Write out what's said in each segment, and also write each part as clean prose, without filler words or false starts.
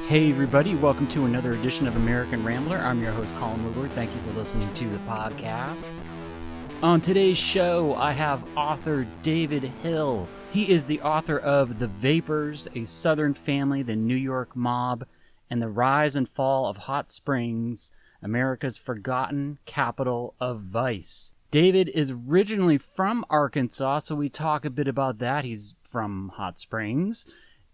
Hey everybody, welcome to another edition of American Rambler. I'm your host, Colin Woodward. Thank you for listening to the podcast. On today's show, I have author David Hill. He is the author of The Vapers, A Southern Family, The New York Mob, and The Rise and Fall of Hot Springs, America's Forgotten Capital of Vice. David is originally from Arkansas, so we talk a bit about that. He's from Hot Springs.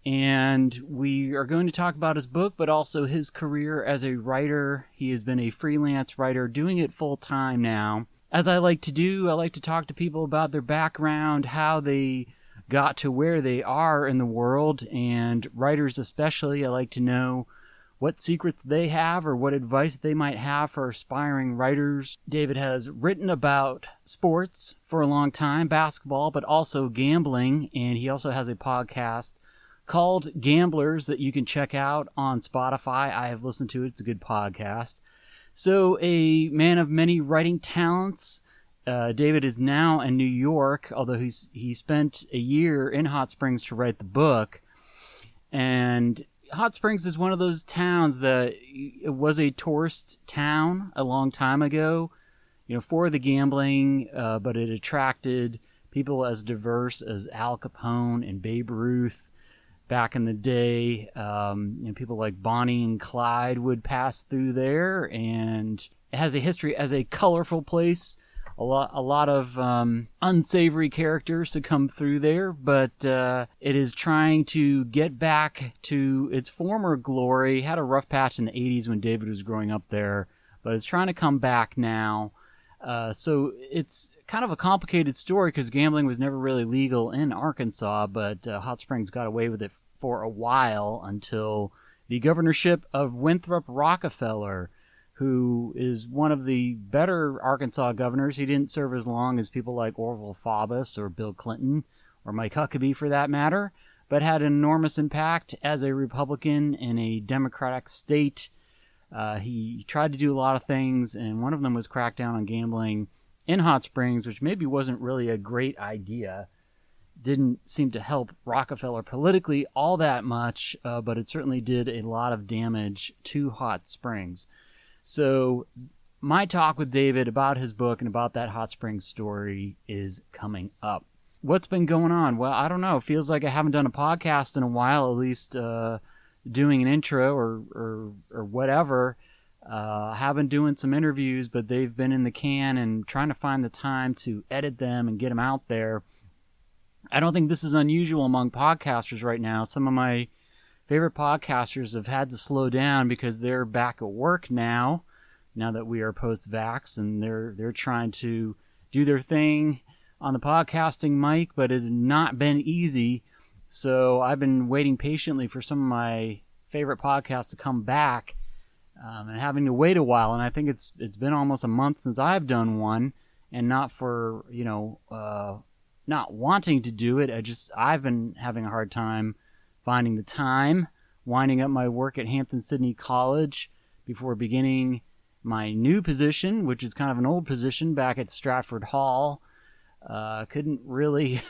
And we are going to talk about his book, but also his career as a writer. He has been a freelance writer, doing it full-time now. As I like to do, I like to talk to people about their background, how they got to where they are in the world, and writers especially. I like to know what secrets they have or what advice they might have for aspiring writers. David has written about sports for a long time, basketball, but also gambling, and he also has a podcast called Gamblers that you can check out on Spotify. I have listened to it. It's a good podcast. So, a man of many writing talents. David is now in New York, although he spent a year in Hot Springs to write the book. And Hot Springs is one of those towns that it was a tourist town a long time ago, for the gambling, but it attracted people as diverse as Al Capone and Babe Ruth. Back in the day, people like Bonnie and Clyde would pass through there, and it has a history as a colorful place. A lot of unsavory characters to come through there, but it is trying to get back to its former glory. Had a rough patch in the 80s when David was growing up there, but it's trying to come back now. So it's kind of a complicated story because gambling was never really legal in Arkansas, but Hot Springs got away with it for a while until the governorship of Winthrop Rockefeller, who is one of the better Arkansas governors. He didn't serve as long as people like Orville Faubus or Bill Clinton or Mike Huckabee for that matter, but had an enormous impact as a Republican in a Democratic state. He tried to do a lot of things, and one of them was crack down on gambling in Hot Springs, which maybe wasn't really a great idea. Didn't seem to help Rockefeller politically all that much, but it certainly did a lot of damage to Hot Springs. So my talk with David about his book and about that Hot Springs story is coming up. What's been going on? Well, I don't know. It feels like I haven't done a podcast in a while, at least doing an intro or whatever. I have been doing some interviews, but they've been in the can and trying to find the time to edit them and get them out there. I don't think this is unusual among podcasters right now. Some of my favorite podcasters have had to slow down because they're back at work now that we are post-vax, and they're trying to do their thing on the podcasting mic, but it's not been easy. So I've been waiting patiently for some of my favorite podcasts to come back, and having to wait a while. And I think it's been almost a month since I've done one, and not for not wanting to do it. I've been having a hard time finding the time, winding up my work at Hampton-Sydney College before beginning my new position, which is kind of an old position back at Stratford Hall. Couldn't really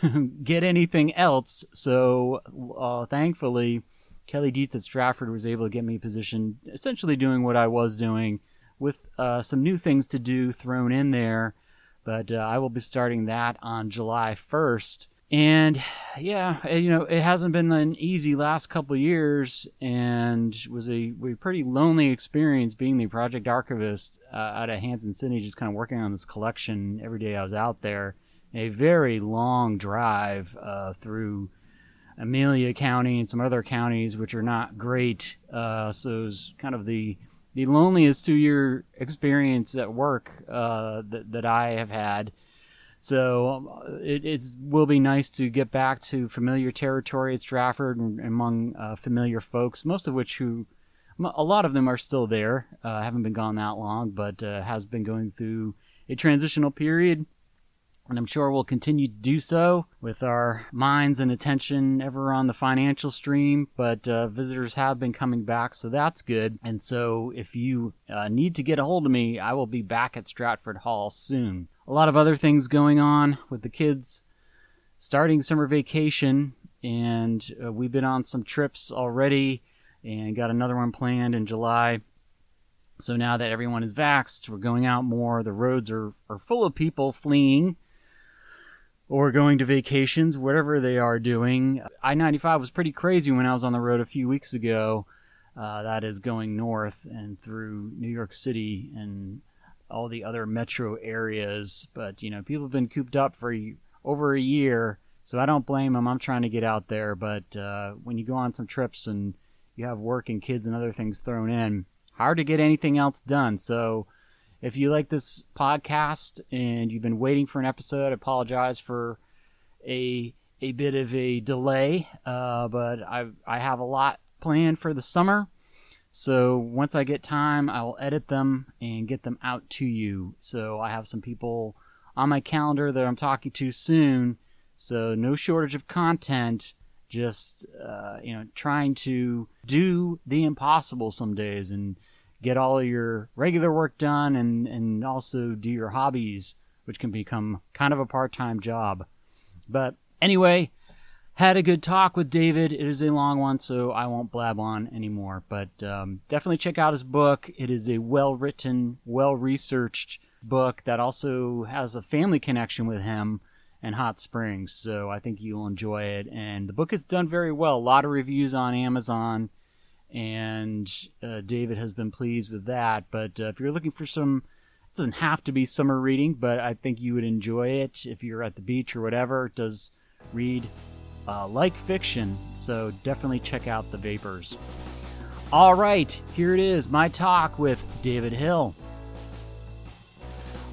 get anything else, so thankfully Kelly Dietz at Stratford was able to get me a position essentially doing what I was doing with some new things to do thrown in there. But I will be starting that on July 1st. And yeah, it hasn't been an easy last couple of years, and was a pretty lonely experience being the project archivist out of Hampton-Sydney, just kind of working on this collection every day I was out there. A very long drive through Amelia County and some other counties, which are not great. So it was kind of the loneliest 2-year experience at work that I have had. So it will be nice to get back to familiar territory at Stratford and among familiar folks, most of which a lot of them are still there, haven't been gone that long, but has been going through a transitional period. And I'm sure we'll continue to do so with our minds and attention ever on the financial stream. But visitors have been coming back, so that's good. And so if you need to get a hold of me, I will be back at Stratford Hall soon. A lot of other things going on with the kids starting summer vacation, and we've been on some trips already and got another one planned in July. So now that everyone is vaxxed, we're going out more. The roads are full of people fleeing or going to vacations, whatever they are doing. I-95 was pretty crazy when I was on the road a few weeks ago. That is going north and through New York City and all the other metro areas. But, people have been cooped up for over a year, so I don't blame them. I'm trying to get out there. But when you go on some trips and you have work and kids and other things thrown in, hard to get anything else done. So if you like this podcast and you've been waiting for an episode, I apologize for a bit of a delay, but I have a lot planned for the summer. So once I get time, I will edit them and get them out to you. So I have some people on my calendar that I'm talking to soon. So no shortage of content. Just trying to do the impossible some days and get all of your regular work done and also do your hobbies, which can become kind of a part-time job. But anyway, had a good talk with David. It is a long one, so I won't blab on anymore. But definitely check out his book. It is a well-written, well-researched book that also has a family connection with him and Hot Springs. So I think you'll enjoy it. And the book is done very well. A lot of reviews on Amazon. And David has been pleased with that. But if you're looking for it doesn't have to be summer reading, but I think you would enjoy it if you're at the beach or whatever. It does read like fiction, so definitely check out the Vapers. All right, here it is, my talk with David Hill.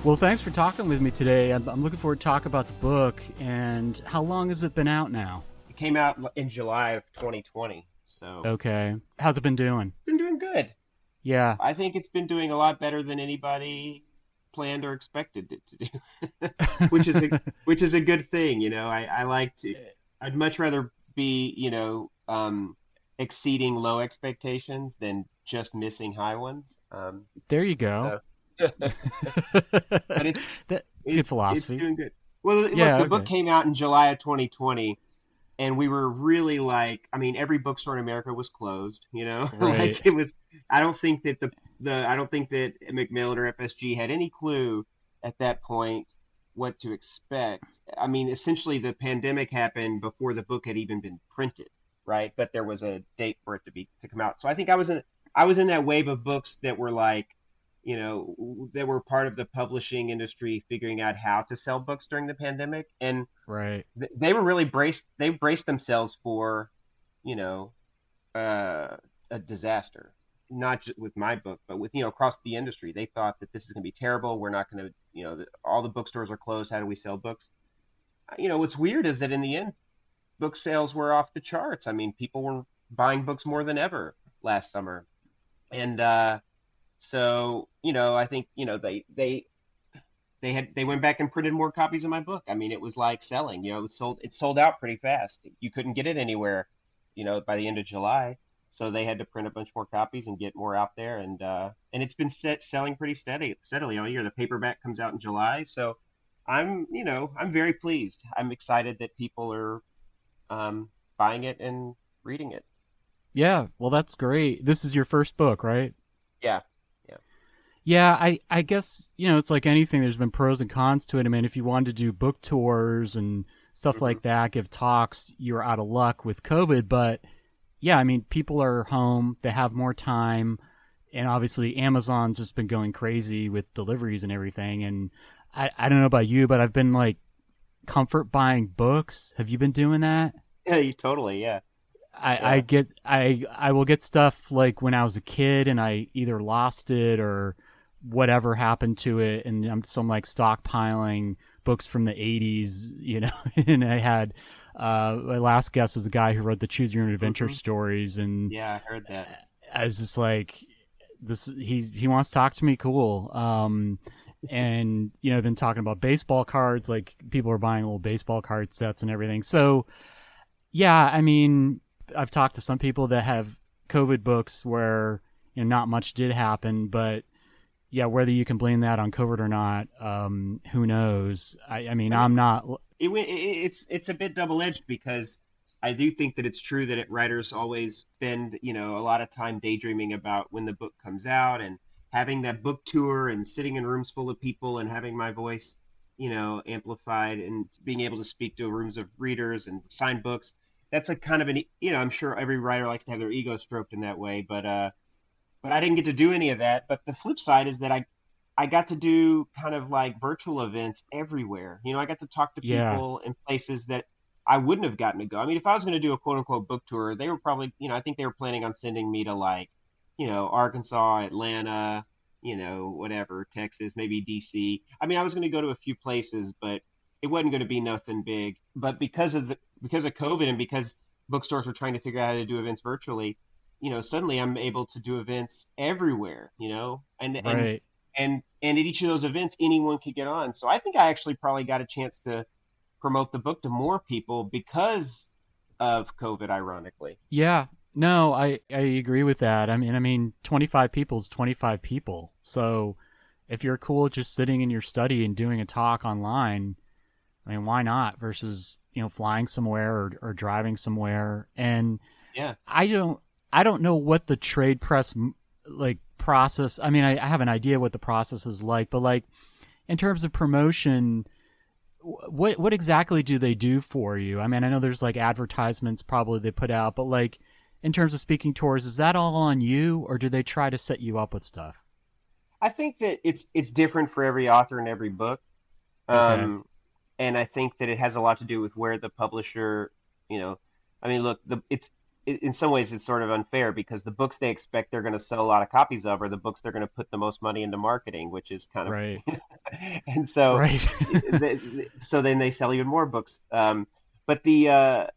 Well, thanks for talking with me today. I'm looking forward to talk about the book. And how long has it been out now? It came out in July of 2020. So okay, how's it been doing? Been doing good. Yeah, I think it's been doing a lot better than anybody planned or expected it to do, which is a good thing. I'd much rather be exceeding low expectations than just missing high ones. There you go. So. But it's good philosophy. It's doing good. Well, look, the book came out in July of 2020. And we were really every bookstore in America was closed, Right. it was. I don't think that I don't think that Macmillan or FSG had any clue at that point what to expect. I mean, essentially the pandemic happened before the book had even been printed, right? But there was a date for it to come out. So I think I was in that wave of books that were that were part of the publishing industry figuring out how to sell books during the pandemic. And right. They were really braced themselves for, a disaster, not just with my book, but with, across the industry. They thought that this is going to be terrible. We're not going to, all the bookstores are closed. How do we sell books? What's weird is that in the end, book sales were off the charts. I mean, people were buying books more than ever last summer. And, so, I think, they went back and printed more copies of my book. I mean, it was like selling, it sold out pretty fast. You couldn't get it anywhere, by the end of July. So they had to print a bunch more copies and get more out there. And it's been selling pretty steadily all year. The paperback comes out in July. So I'm very pleased. I'm excited that people are buying it and reading it. Yeah. Well, that's great. This is your first book, right? Yeah. Yeah, I guess, it's like anything. There's been pros and cons to it. I mean, if you wanted to do book tours and stuff like that, give talks, you're out of luck with COVID. But, yeah, I mean, people are home. They have more time. And obviously, Amazon's just been going crazy with deliveries and everything. And I don't know about you, but I've been, comfort buying books. Have you been doing that? Yeah, totally, yeah. I will get stuff like when I was a kid and I either lost it or whatever happened to it, and I'm stockpiling books from the 80s, and I had my last guest was a guy who wrote the Choose Your Own Adventure stories, and yeah, I heard that. I was just like, he wants to talk to me, cool. And been talking about baseball cards, like people are buying little baseball card sets and everything. So yeah, I mean, I've talked to some people that have COVID books where not much did happen, but yeah, whether you can blame that on COVID or not, who knows? I mean, I'm not. It's a bit double-edged because I do think that it's true that writers always spend, a lot of time daydreaming about when the book comes out and having that book tour and sitting in rooms full of people and having my voice, amplified and being able to speak to rooms of readers and sign books. That's a kind of I'm sure every writer likes to have their ego stroked in that way, but I didn't get to do any of that. But the flip side is that I got to do kind of like virtual events everywhere. I got to talk to Yeah. people in places that I wouldn't have gotten to go. I mean, if I was going to do a quote unquote book tour, they were probably, I think they were planning on sending me to like, Arkansas, Atlanta, whatever, Texas, maybe DC. I mean, I was going to go to a few places, but it wasn't going to be nothing big. But because of COVID and because bookstores were trying to figure out how to do events virtually, suddenly I'm able to do events everywhere, Right. and at each of those events, anyone could get on. So I think I actually probably got a chance to promote the book to more people because of COVID, ironically. Yeah. No, I agree with that. I mean 25 people is 25 people. So if you're cool just sitting in your study and doing a talk online, I mean, why not versus, flying somewhere or driving somewhere. And Yeah. I don't know what the trade press like process. I mean, I have an idea what the process is like, but like in terms of promotion, what exactly do they do for you? I mean, I know there's like advertisements probably they put out, but like in terms of speaking tours, is that all on you, or do they try to set you up with stuff? I think that it's different for every author and every book. Okay. Um, and I think that it has a lot to do with where the publisher, I mean, look, in some ways it's sort of unfair because the books they expect they're going to sell a lot of copies of are the books they're going to put the most money into marketing, which is kind of, Right. and so, Right. so then they sell even more books. But the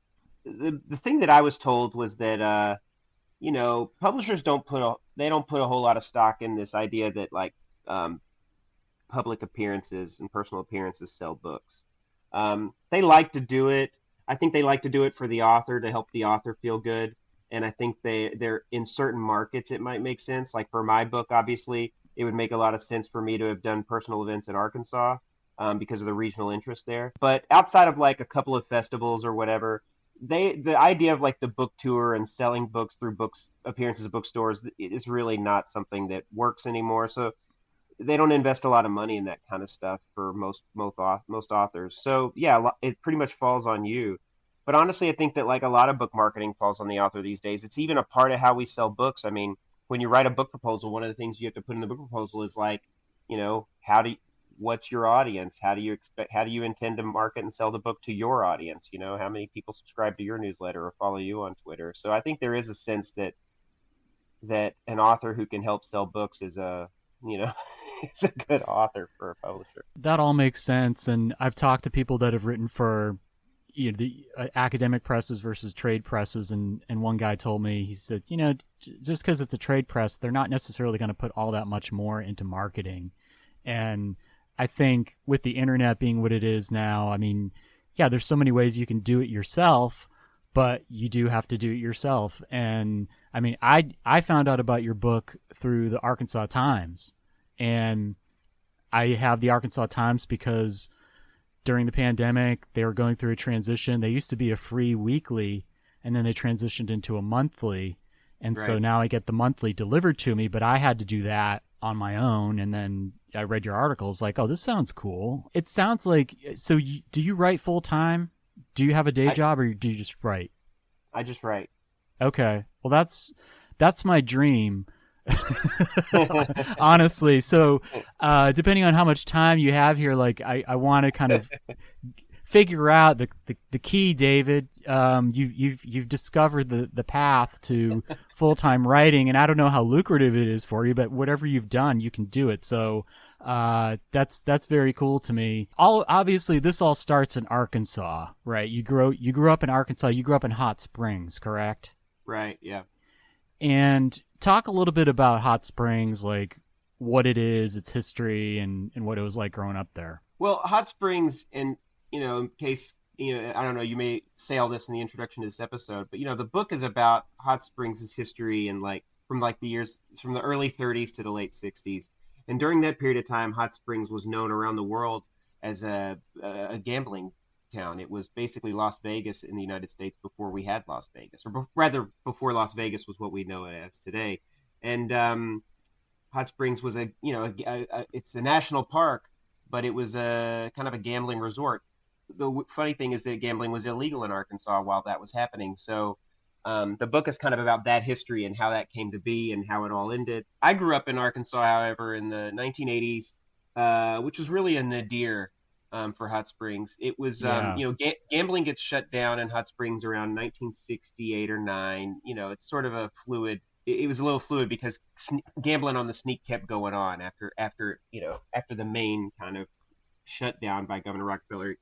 thing that I was told was that, publishers they don't put a whole lot of stock in this idea that like, public appearances and personal appearances sell books. They like to do it. I think they like to do it for the author to help the author feel good. And I think they're in certain markets it might make sense. Like for my book, obviously, it would make a lot of sense for me to have done personal events in Arkansas because of the regional interest there. But outside of like a couple of festivals or whatever, the idea of like the book tour and selling books through books appearances at bookstores is really not something that works anymore. So they don't invest a lot of money in that kind of stuff for most authors. So yeah, it pretty much falls on you. But honestly, I think that like a lot of book marketing falls on the author these days. It's even a part of how we sell books. I mean, when you write a book proposal, one of the things you have to put in the book proposal is like, what's your audience? How do you intend to market and sell the book to your audience? How many people subscribe to your newsletter or follow you on Twitter? So I think there is a sense that an author who can help sell books is you know, is a good author for a publisher. That all makes sense. And I've talked to people that have written for the academic presses versus trade presses. And one guy told me, he said, just because it's a trade press, they're not necessarily going to put all that much more into marketing. And I think with the internet being what it is now, I mean, yeah, there's so many ways you can do it yourself, but you do have to do it yourself. And I mean, I found out about your book through the Arkansas Times, and I have the Arkansas Times because during the pandemic, they were going through a transition. They used to be a free weekly, and then they transitioned into a monthly. And so Right. now I get the monthly delivered to me, but I had to do that on my own. And then I read your articles like, oh, this sounds cool. It sounds like, so do you write full time? Do you have a day I job, or do you just write? I just write. Okay. Well, that's my dream. Honestly. So, depending on how much time you have here, like I want to kind of figure out the key, David. You've discovered the path to full-time writing, and I don't know how lucrative it is for you, but whatever you've done, you can do it. So, that's very cool to me. Obviously this all starts in Arkansas, right? You grew up in Arkansas. You grew up in Hot Springs, correct? Right. Yeah. And talk a little bit about Hot Springs, like what it is, its history, and what it was like growing up there. Well, Hot Springs, and in case I don't know, you may say all this in the introduction to this episode, but the book is about Hot Springs' history and like the years from the early 30s to the late 60s, and during that period of time, Hot Springs was known around the world as a gambling town. It was basically Las Vegas in the United States before we had Las Vegas, or rather before Las Vegas was what we know it as today. And Hot Springs was it's a national park, but it was a kind of a gambling resort. The funny thing is that gambling was illegal in Arkansas while that was happening. So the book is kind of about that history and how that came to be and how it all ended. I grew up in Arkansas, however, in the 1980s, which was really a nadir for Hot Springs. It was, gambling gets shut down in Hot Springs around 1968 or 9. It's sort of a fluid. It was a little fluid because gambling on the sneak kept going on after the main kind of shutdown by Governor Rockefeller.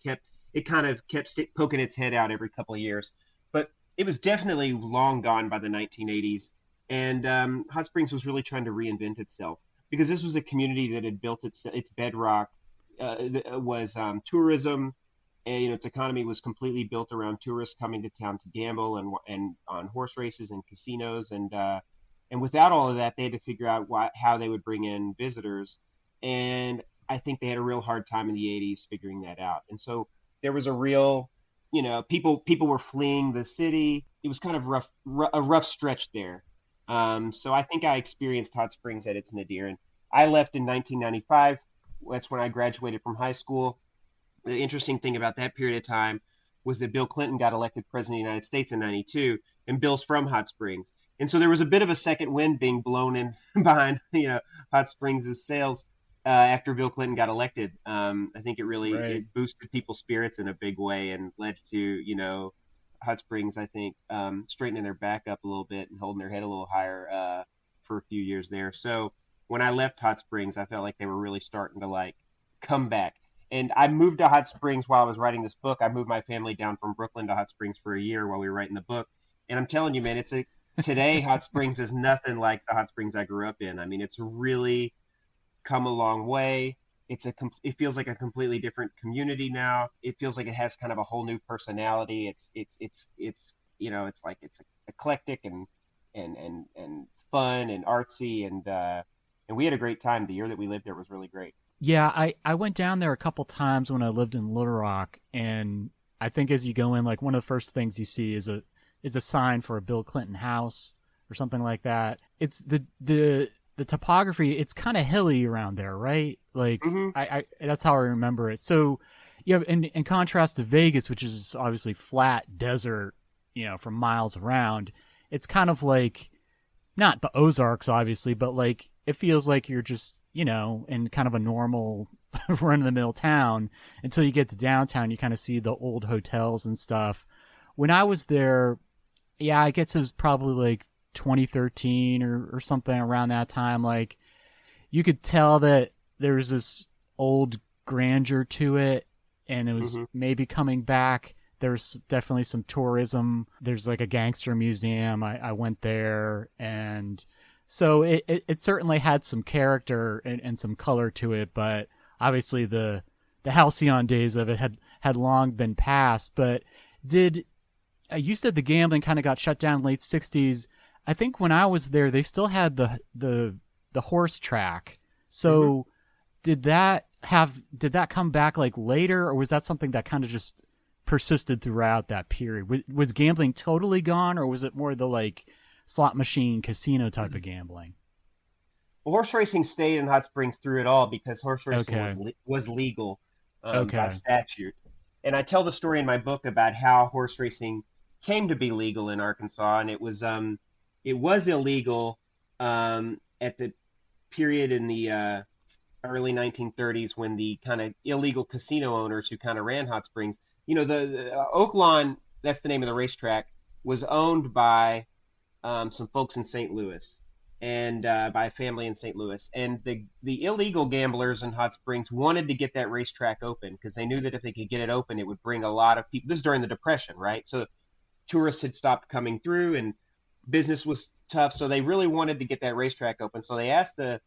It kind of kept poking its head out every couple of years, but it was definitely long gone by the 1980s. And Hot Springs was really trying to reinvent itself because this was a community that had built its bedrock was tourism, and its economy was completely built around tourists coming to town to gamble and on horse races and casinos, and without all of that, they had to figure out how they would bring in visitors, and I think they had a real hard time in the 80s figuring that out. And so there was a real, people were fleeing the city. It was kind of a rough stretch there. So I think I experienced Hot Springs at its nadir, and I left in 1995. That's when I graduated from high school. The interesting thing about that period of time was that Bill Clinton got elected president of the United States in 92, and Bill's from Hot Springs. And so there was a bit of a second wind being blown in behind, Hot Springs' sails after Bill Clinton got elected. I think it boosted people's spirits in a big way and led to, Hot Springs, I think, straightening their back up a little bit and holding their head a little higher for a few years there. So when I left Hot Springs, I felt like they were really starting to come back. And I moved to Hot Springs while I was writing this book. I moved my family down from Brooklyn to Hot Springs for a year while we were writing the book. And I'm telling you, man, today Hot Springs is nothing like the Hot Springs I grew up in. I mean, it's really come a long way. It feels like a completely different community now. It feels like it has kind of a whole new personality. It's eclectic and fun and artsy, and we had a great time. The year that we lived there was really great. Yeah, I went down there a couple times when I lived in Little Rock, and I think as you go in, one of the first things you see is a sign for a Bill Clinton house or something like that. It's the topography. It's kind of hilly around there, right? I that's how I remember it. So, in contrast to Vegas, which is obviously flat desert, for miles around, it's kind of like not the Ozarks, obviously, but it feels like you're just in kind of a normal run-of-the-mill town until you get to downtown. You kind of see the old hotels and stuff. When I was there, yeah, I guess it was probably 2013 or something around that time. You could tell that there was this old grandeur to it, and it was maybe coming back. There's definitely some tourism. There's a gangster museum. I went there, and so it certainly had some character and some color to it, but obviously the halcyon days of it had long been past. But you said the gambling kind of got shut down in the late 60s. I think when I was there, they still had the horse track. So did that come back later, or was that something that kind of just persisted throughout that period? Was gambling totally gone, or was it more the slot machine casino type of gambling? Well, horse racing stayed in Hot Springs through it all because horse racing was legal by statute. And I tell the story in my book about how horse racing came to be legal in Arkansas, and it was illegal at the period in the early 1930s when the kind of illegal casino owners who kind of ran Hot Springs, the Oaklawn, that's the name of the racetrack, was owned by some folks in St. Louis and by a family in St. Louis. And the illegal gamblers in Hot Springs wanted to get that racetrack open because they knew that if they could get it open, it would bring a lot of people. This is during the Depression, right? So tourists had stopped coming through and business was tough. So they really wanted to get that racetrack open. So they asked the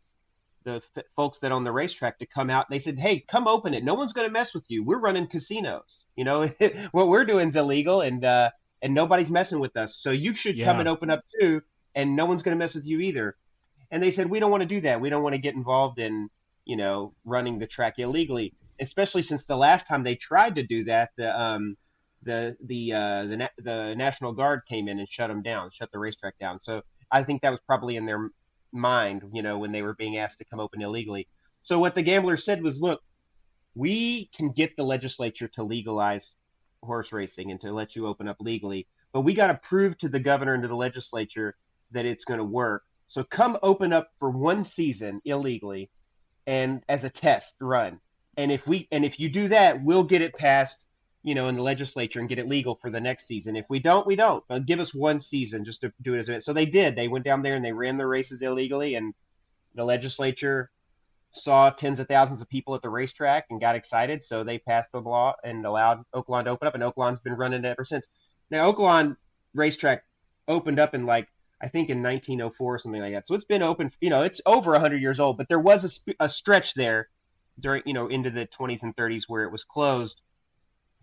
folks that own the racetrack to come out. They said, hey, come open it. No one's going to mess with you. We're running casinos. What we're doing is illegal, and nobody's messing with us. So you should come and open up too, and no one's going to mess with you either. And they said, we don't want to do that. We don't want to get involved in, running the track illegally. especially since the last time they tried to do that, the National Guard came in and shut the racetrack down. So I think that was probably in their mind, when they were being asked to come open illegally. So what the gamblers said was, look, we can get the legislature to legalize horse racing and to let you open up legally, but we got to prove to the governor and to the legislature that it's going to work. So come open up for one season illegally and as a test run. And if you do that, we'll get it passed, in the legislature and get it legal for the next season. If we don't, we don't. But give us one season just to do it as a. So they did. They went down there and they ran the races illegally, and the legislature saw tens of thousands of people at the racetrack and got excited. So they passed the law and allowed Oaklawn to open up, and Oaklawn's been running it ever since. Now, Oaklawn racetrack opened up in I think in 1904 or something like that. So it's been open, it's over 100 years old, but there was a stretch there during, into the 20s and 30s where it was closed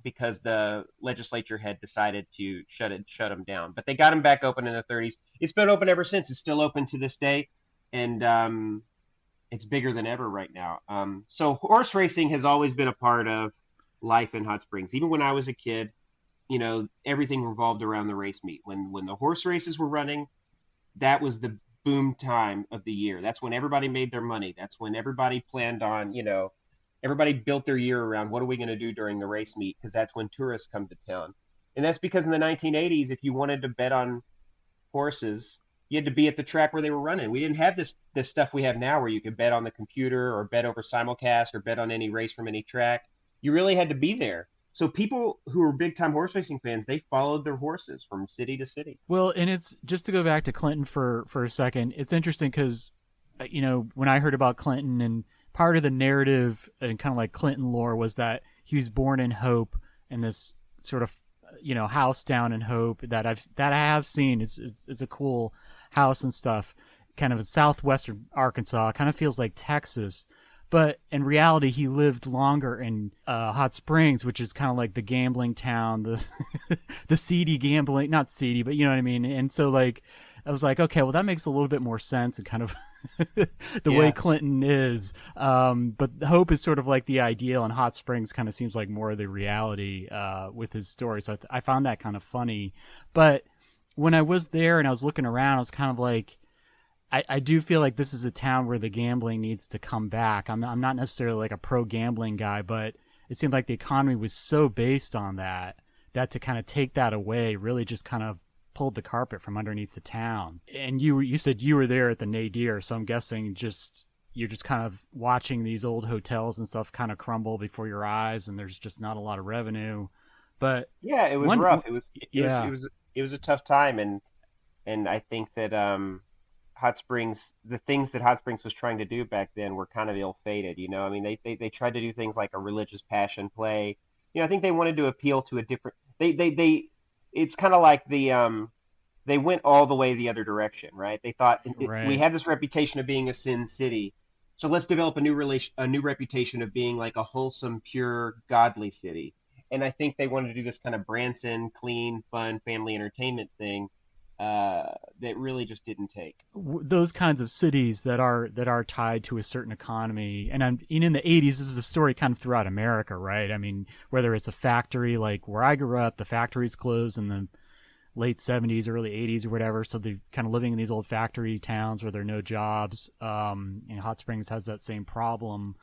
because the legislature had decided to shut them down. But they got them back open in the 30s. It's been open ever since. It's still open to this day, and it's bigger than ever right now. So horse racing has always been a part of life in Hot Springs. Even when I was a kid, everything revolved around the race meet. When the horse races were running, that was the boom time of the year. That's when everybody made their money. That's when everybody planned on, everybody built their year around what are we going to do during the race meet, because that's when tourists come to town. And that's because in the 1980s, if you wanted to bet on horses, you had to be at the track where they were running. We didn't have this stuff we have now where you could bet on the computer or bet over simulcast or bet on any race from any track. You really had to be there. So people who were big-time horse racing fans, they followed their horses from city to city. Well, and it's just to go back to Clinton for a second. It's interesting because, when I heard about Clinton, and part of the narrative and kind of like Clinton lore was that he was born in Hope, and this sort of, house down in Hope that I have seen is a cool house and stuff, kind of in southwestern Arkansas. Kind of feels like Texas. But in reality, he lived longer in Hot Springs, which is kind of like the gambling town, the seedy gambling, not seedy, but you know what I mean? And so I was like, okay, well, that makes a little bit more sense and kind of the way Clinton is. But Hope is sort of like the ideal, and Hot Springs kind of seems like more of the reality with his story. So I found that kind of funny. But when I was there and I was looking around, I was kind of like, I do feel like this is a town where the gambling needs to come back. I'm not necessarily like a pro gambling guy, but it seemed like the economy was so based on that to kind of take that away really just kind of pulled the carpet from underneath the town. And you said you were there at the nadir, so I'm guessing you're just kind of watching these old hotels and stuff kind of crumble before your eyes, and there's just not a lot of revenue. But yeah, it was rough. It was a tough time, and I think that Hot Springs, the things that Hot Springs was trying to do back then were kind of ill-fated. I mean, they tried to do things like a religious passion play. I think they wanted to appeal to a different. It's kind of like they went all the way the other direction, right? They thought we had this reputation of being a sin city, so let's develop a new reputation of being like a wholesome, pure, godly city. And I think they wanted to do this kind of Branson, clean, fun, family entertainment thing. That really just didn't take. Those kinds of cities that are tied to a certain economy, and in the 80s, this is a story kind of throughout America, right? I mean, whether it's a factory like where I grew up, the factories closed in the late 70s, early 80s, or whatever, so they're kind of living in these old factory towns where there are no jobs. Hot Springs has that same problem.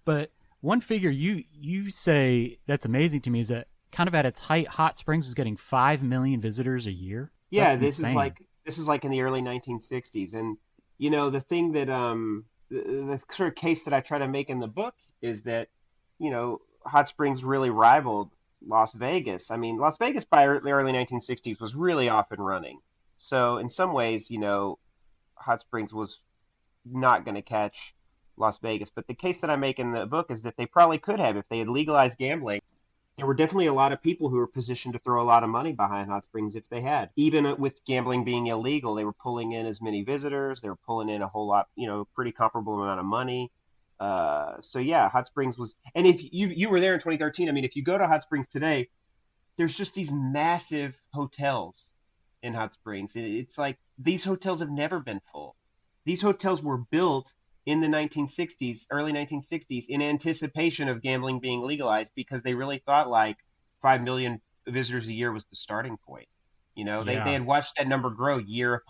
But one figure you say that's amazing to me is that kind of at its height, Hot Springs is getting 5 million visitors a year. Yeah, this is like in the early 1960s, and the thing that the sort of case that I try to make in the book is that Hot Springs really rivaled Las Vegas. I mean, Las Vegas by the early 1960s was really off and running. So in some ways, Hot Springs was not going to catch Las Vegas. But the case that I make in the book is that they probably could have if they had legalized gambling. There were definitely a lot of people who were positioned to throw a lot of money behind Hot Springs if they had. Even with gambling being illegal, they were pulling in as many visitors. They were pulling in a whole lot, pretty comparable amount of money. So yeah, Hot Springs was. And if you were there in 2013, I mean, if you go to Hot Springs today, there's just these massive hotels in Hot Springs. It's like these hotels have never been full. These hotels were built in the 1960s, early 1960s, in anticipation of gambling being legalized, because they really thought like 5 million visitors a year was the starting point. They Yeah. had watched that number grow year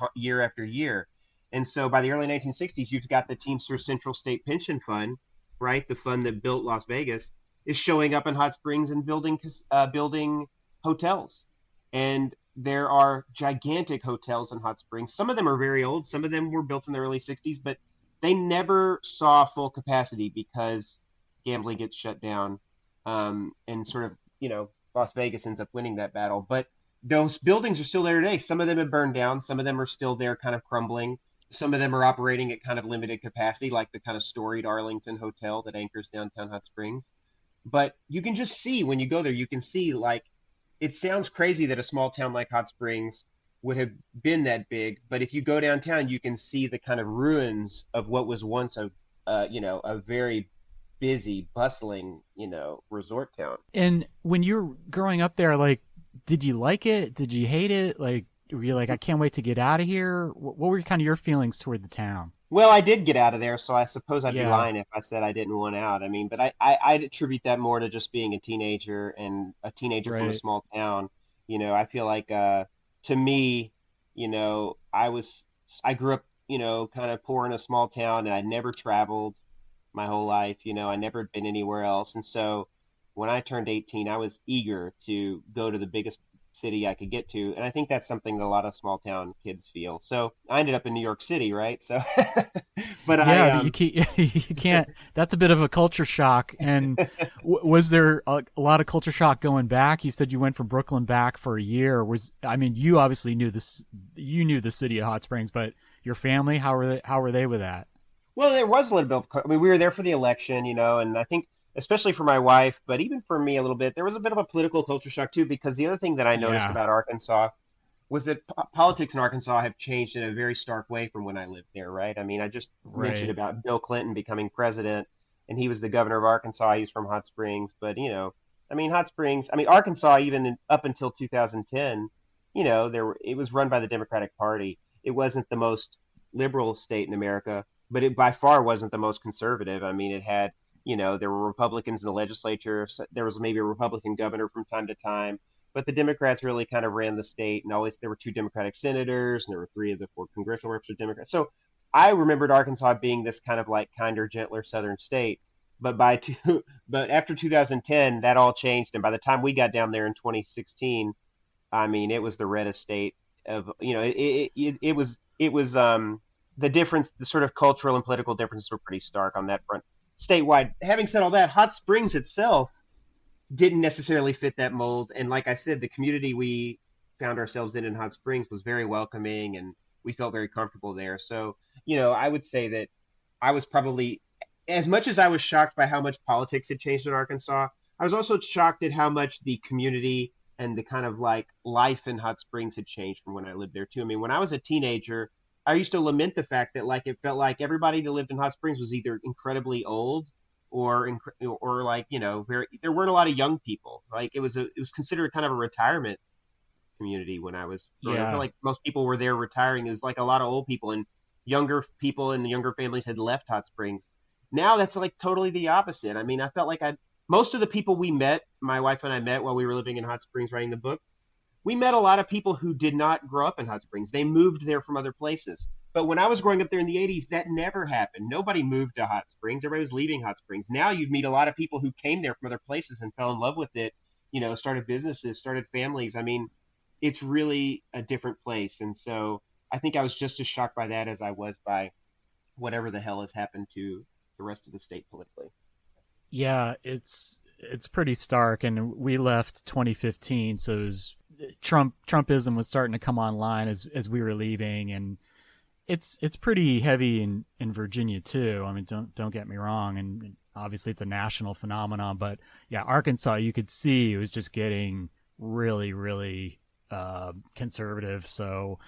after year. And so by the early 1960s, you've got the Teamsters Central State Pension Fund, right? The fund that built Las Vegas is showing up in Hot Springs and building hotels. And there are gigantic hotels in Hot Springs. Some of them are very old. Some of them were built in the early 60s, but they never saw full capacity because gambling gets shut down. And sort of, Las Vegas ends up winning that battle. But those buildings are still there today. Some of them have burned down. Some of them are still there, kind of crumbling. Some of them are operating at kind of limited capacity, like the kind of storied Arlington Hotel that anchors downtown Hot Springs. But you can just see when you go there, you can see like it sounds crazy that a small town like Hot Springs would have been that big, but if you go downtown, you can see the kind of ruins of what was once a very busy, bustling, resort town. And when you were growing up there, like, did you like it? Did you hate it? Like, were you like, I can't wait to get out of here? What were kind of your feelings toward the town? Well, I did get out of there, so I suppose I'd be Yeah, lying if I said I didn't want out. I mean, but I'd attribute that more to just being a teenager and a teenager from a right. small town. I feel like to me, I grew up, kind of poor in a small town, and I'd never traveled my whole life. I never been anywhere else, and so when I turned 18, I was eager to go to the biggest city I could get to. And I think that's something that a lot of small town kids feel. So I ended up in New York City, right? So, but Yeah, but you can't, you can't. That's a bit of a culture shock. And was there a lot of culture shock going back? You said you went from Brooklyn back for a year. I mean, you obviously knew this. You knew the city of Hot Springs, but your family, how were they? How were they with that? well, there was a little bit I mean, we were there for the election, and I think especially for my wife, but even for me a little bit, there was a bit of a political culture shock too, because the other thing that I noticed Yeah, about Arkansas was that politics in Arkansas have changed in a very stark way from when I lived there, right? I mean, I just mentioned right. about Bill Clinton becoming president, and he was the governor of Arkansas. He was from Hot Springs, but I mean, Hot Springs, I mean, Arkansas, up until 2010, it was run by the Democratic Party. It wasn't the most liberal state in America, but it by far wasn't the most conservative. I mean, it had, there were Republicans in the legislature. So there was maybe a Republican governor from time to time, but the Democrats really kind of ran the state, and always there were two Democratic senators, and there were three of the four congressional reps were Democrats. So I remembered Arkansas being this kind of like kinder, gentler Southern state. But but after 2010, that all changed, and by the time we got down there in 2016, I mean, it was the reddest state of, it was the difference, the sort of cultural and political differences were pretty stark on that front statewide. Having said all that, Hot Springs itself didn't necessarily fit that mold. And like I said, the community we found ourselves in Hot Springs was very welcoming, and we felt very comfortable there. So, I would say that I was probably, as much as I was shocked by how much politics had changed in Arkansas, I was also shocked at how much the community and the kind of like life in Hot Springs had changed from when I lived there too. I mean, when I was a teenager, I used to lament the fact that like it felt like everybody that lived in Hot Springs was either incredibly old or like very, there weren't a lot of young people. Like it was considered kind of a retirement community when I was growing up. I felt Yeah, like most people were there retiring. It was like a lot of old people, and younger people and younger families had left Hot Springs. Now that's like totally the opposite. I mean, I felt like most of the people we met, my wife and I met while we were living in Hot Springs writing the book, we met a lot of people who did not grow up in Hot Springs. They moved there from other places. But when I was growing up there in the 80s, that never happened. Nobody moved to Hot Springs. Everybody was leaving Hot Springs. Now you'd meet a lot of people who came there from other places and fell in love with it, started businesses, started families. I mean, it's really a different place. And so I think I was just as shocked by that as I was by whatever the hell has happened to the rest of the state politically. yeah. It's pretty stark. And we left 2015, so it was, Trumpism was starting to come online as we were leaving, and it's pretty heavy in Virginia too. I mean, don't get me wrong, and obviously it's a national phenomenon, but yeah, Arkansas, you could see it was just getting really, really conservative. So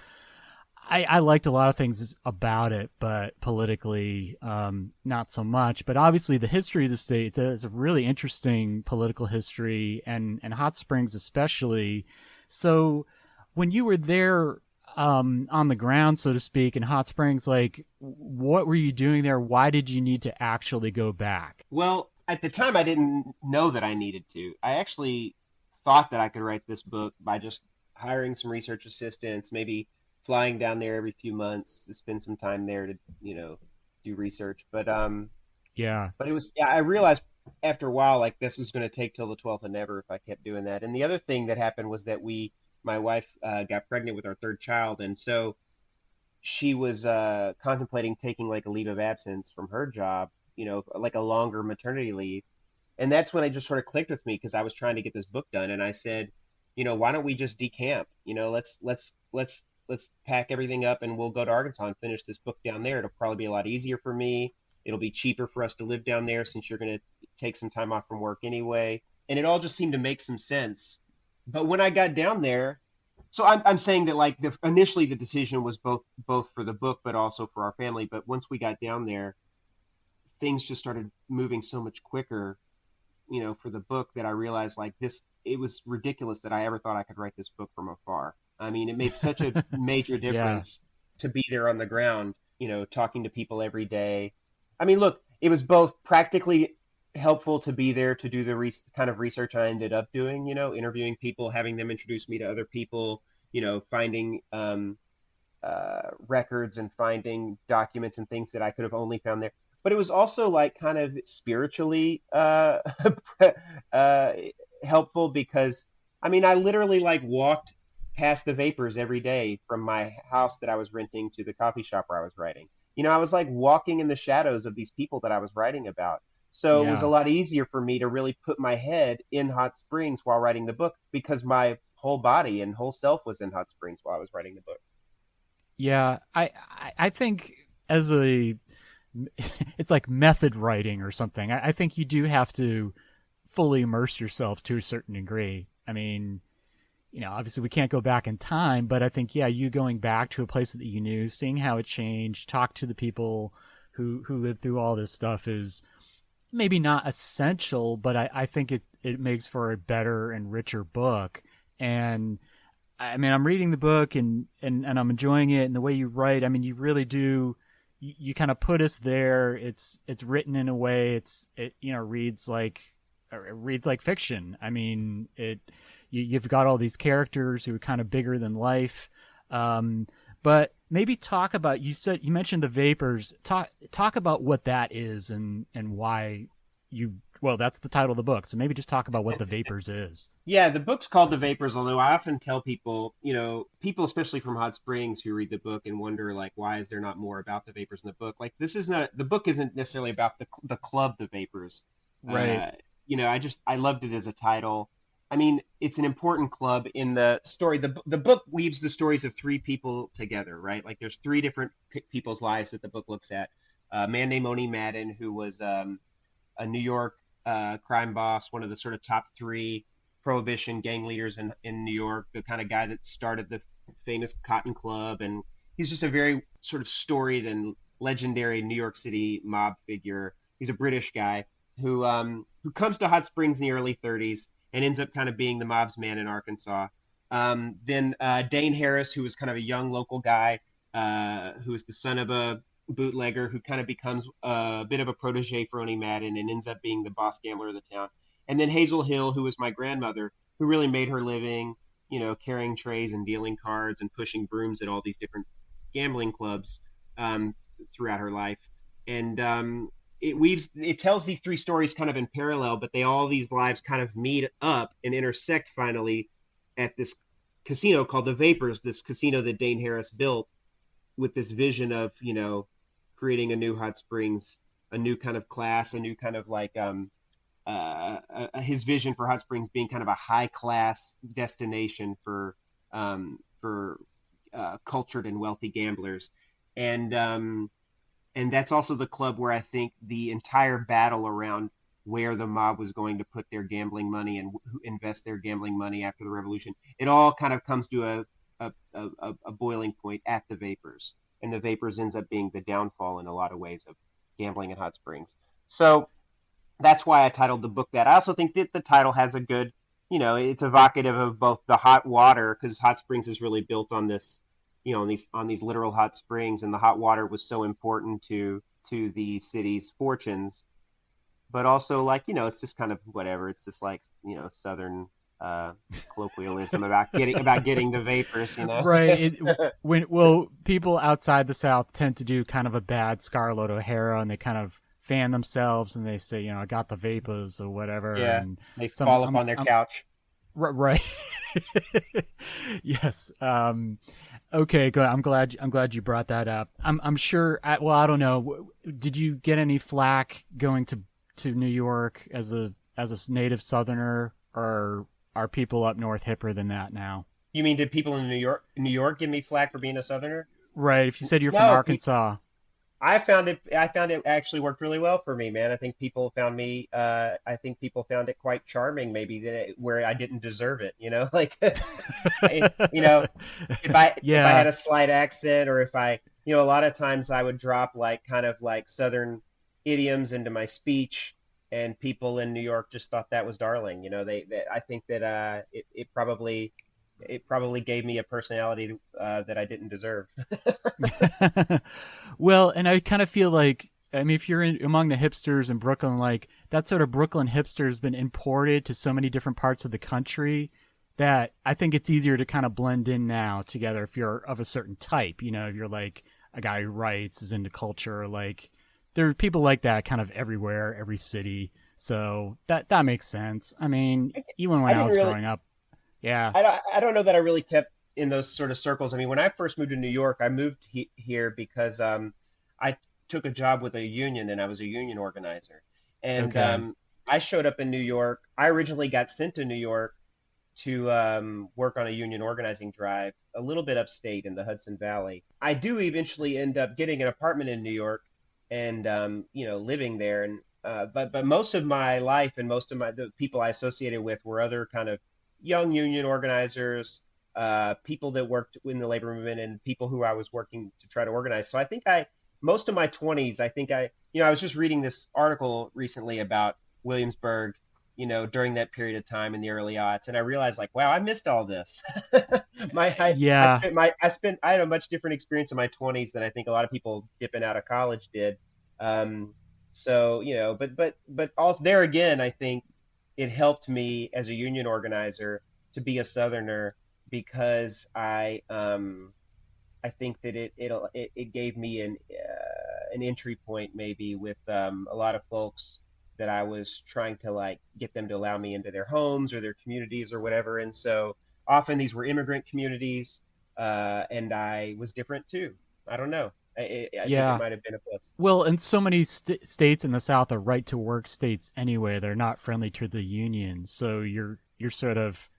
I liked a lot of things about it, but politically, not so much. But obviously, the history of the state is a really interesting political history, and Hot Springs especially. So when you were there, on the ground, so to speak, in Hot Springs. Like, what were you doing there? Why did you need to actually go back? Well, at the time, I didn't know that I needed to. I actually thought that I could write this book by just hiring some research assistants, maybe flying down there every few months to spend some time there to, do research. Yeah. But it was, yeah, I realized after a while, like this was going to take till the 12th and never if I kept doing that. And the other thing that happened was that my wife, got pregnant with our third child, and so she was contemplating taking like a leave of absence from her job, like a longer maternity leave. And that's when it just sort of clicked with me because I was trying to get this book done, and I said, why don't we just decamp? Let's pack everything up and we'll go to Arkansas and finish this book down there. It'll probably be a lot easier for me. It'll be cheaper for us to live down there since you're going to take some time off from work anyway. And it all just seemed to make some sense. But when I got down there, so I'm saying that like initially the decision was both for the book but also for our family. But once we got down there, things just started moving so much quicker, for the book that I realized like this, it was ridiculous that I ever thought I could write this book from afar. I mean, it made such a major Yeah. difference to be there on the ground, talking to people every day. I mean, look, it was both practically helpful to be there to do the kind of research I ended up doing, interviewing people, having them introduce me to other people, finding records and finding documents and things that I could have only found there. But it was also like kind of spiritually uh, helpful because I mean, I literally like walked past the Vapers every day from my house that I was renting to the coffee shop where I was writing. I was like walking in the shadows of these people that I was writing about. So it was a Yeah. lot easier for me to really put my head in Hot Springs while writing the book because my whole body and whole self was in Hot Springs while I was writing the book. Yeah. I think as a, it's like method writing or something. I think you do have to fully immerse yourself to a certain degree. I mean, obviously we can't go back in time, but I think, yeah, you going back to a place that you knew, seeing how it changed, talk to the people who lived through all this stuff is maybe not essential, but I think it makes for a better and richer book. And I mean, I'm reading the book and I'm enjoying it and the way you write. I mean, you really do. You kind of put us there. It's written in a way. It reads like fiction. I mean, you've got all these characters who are kind of bigger than life. But maybe talk about, you mentioned the Vapers. Talk about what that is and why well, that's the title of the book. So maybe just talk about what the Vapers is. Yeah, the book's called The Vapors, although I often tell people, people especially from Hot Springs who read the book and wonder like why is there not more about the Vapors in the book? Like this is not the book isn't necessarily about the club The Vapors. Right. Uh, I loved it as a title. I mean, it's an important club in the story. The book weaves the stories of three people together, right? Like there's three different people's lives that the book looks at. A man named Oni Madden, who was a New York crime boss, one of the sort of top three prohibition gang leaders in New York, the kind of guy that started the famous Cotton Club. And he's just a very sort of storied and legendary New York City mob figure. He's a British guy who comes to Hot Springs in the early 30s and ends up kind of being the mob's man in Arkansas. Then Dane Harris, who was kind of a young local guy who is the son of a bootlegger who kind of becomes a bit of a protege for Oni Madden and ends up being the boss gambler of the town. And then Hazel Hill, who was my grandmother, who really made her living, carrying trays and dealing cards and pushing brooms at all these different gambling clubs throughout her life. And it tells these three stories kind of in parallel, but all these lives kind of meet up and intersect finally at this casino called the Vapers, this casino that Dane Harris built with this vision of, creating a new Hot Springs, a new kind of class, a new kind of like his vision for Hot Springs being kind of a high class destination for cultured and wealthy gamblers, and that's also the club where I think the entire battle around where the mob was going to put their gambling money and invest their gambling money after the revolution, it all kind of comes to a boiling point at the Vapers, and the Vapers ends up being the downfall in a lot of ways of gambling in Hot Springs. So that's why I titled the book that. I also think that the title has a good, it's evocative of both the hot water because Hot Springs is really built on this, on these literal hot springs, and the hot water was so important to the city's fortunes. But also, like, it's just kind of whatever. It's just like, Southern colloquialism about getting the vapors. Right. People outside the South tend to do kind of a bad Scarlett O'Hara, and they kind of fan themselves and they say, I got the vapors or whatever. Yeah, and they fall up on their couch. Right. Yes. Okay, good. I'm glad you brought that up. I'm sure. I don't know. Did you get any flack going to New York as a native Southerner, or are people up north hipper than that now? You mean, did people in New York give me flack for being a Southerner? Right. If you said you're from No, Arkansas. I found it actually worked really well for me, man. I think people found it quite charming, maybe where I didn't deserve it, like, if I had a slight accent, or if a lot of times I would drop like kind of like Southern idioms into my speech, and people in New York just thought that was darling. I think that it probably gave me a personality that I didn't deserve. Well, and I kind of feel like, I mean, if you're among the hipsters in Brooklyn, like that sort of Brooklyn hipster has been imported to so many different parts of the country that I think it's easier to kind of blend in now together if you're of a certain type. If you're like a guy who writes, is into culture, like there are people like that kind of everywhere, every city. So that makes sense. I mean, even when I was growing up. Yeah. I don't know that I really kept in those sort of circles. I mean, when I first moved to New York, I moved here because I took a job with a union, and I was a union organizer. And Okay. I showed up in New York. I originally got sent to New York to work on a union organizing drive a little bit upstate in the Hudson Valley. I do eventually end up getting an apartment in New York and living there. And but most of my life and most of the people I associated with were other kind of young union organizers, people that worked in the labor movement, and people who I was working to try to organize. So I think most of my 20s, I was just reading this article recently about Williamsburg, during that period of time in the early aughts, and I realized, like, wow, I missed all this. Yeah. I had a much different experience in my 20s than I think a lot of people dipping out of college did. So, but also there again, I think it helped me as a union organizer to be a Southerner, because I think that it gave me an entry point, maybe, with a lot of folks that I was trying to, like, get them to allow me into their homes or their communities or whatever. And so often these were immigrant communities, and I was different too. I don't know. I think it Yeah. might have been a plus. Well, and so many states in the South are right to work states anyway. They're not friendly to the union. So you're sort of,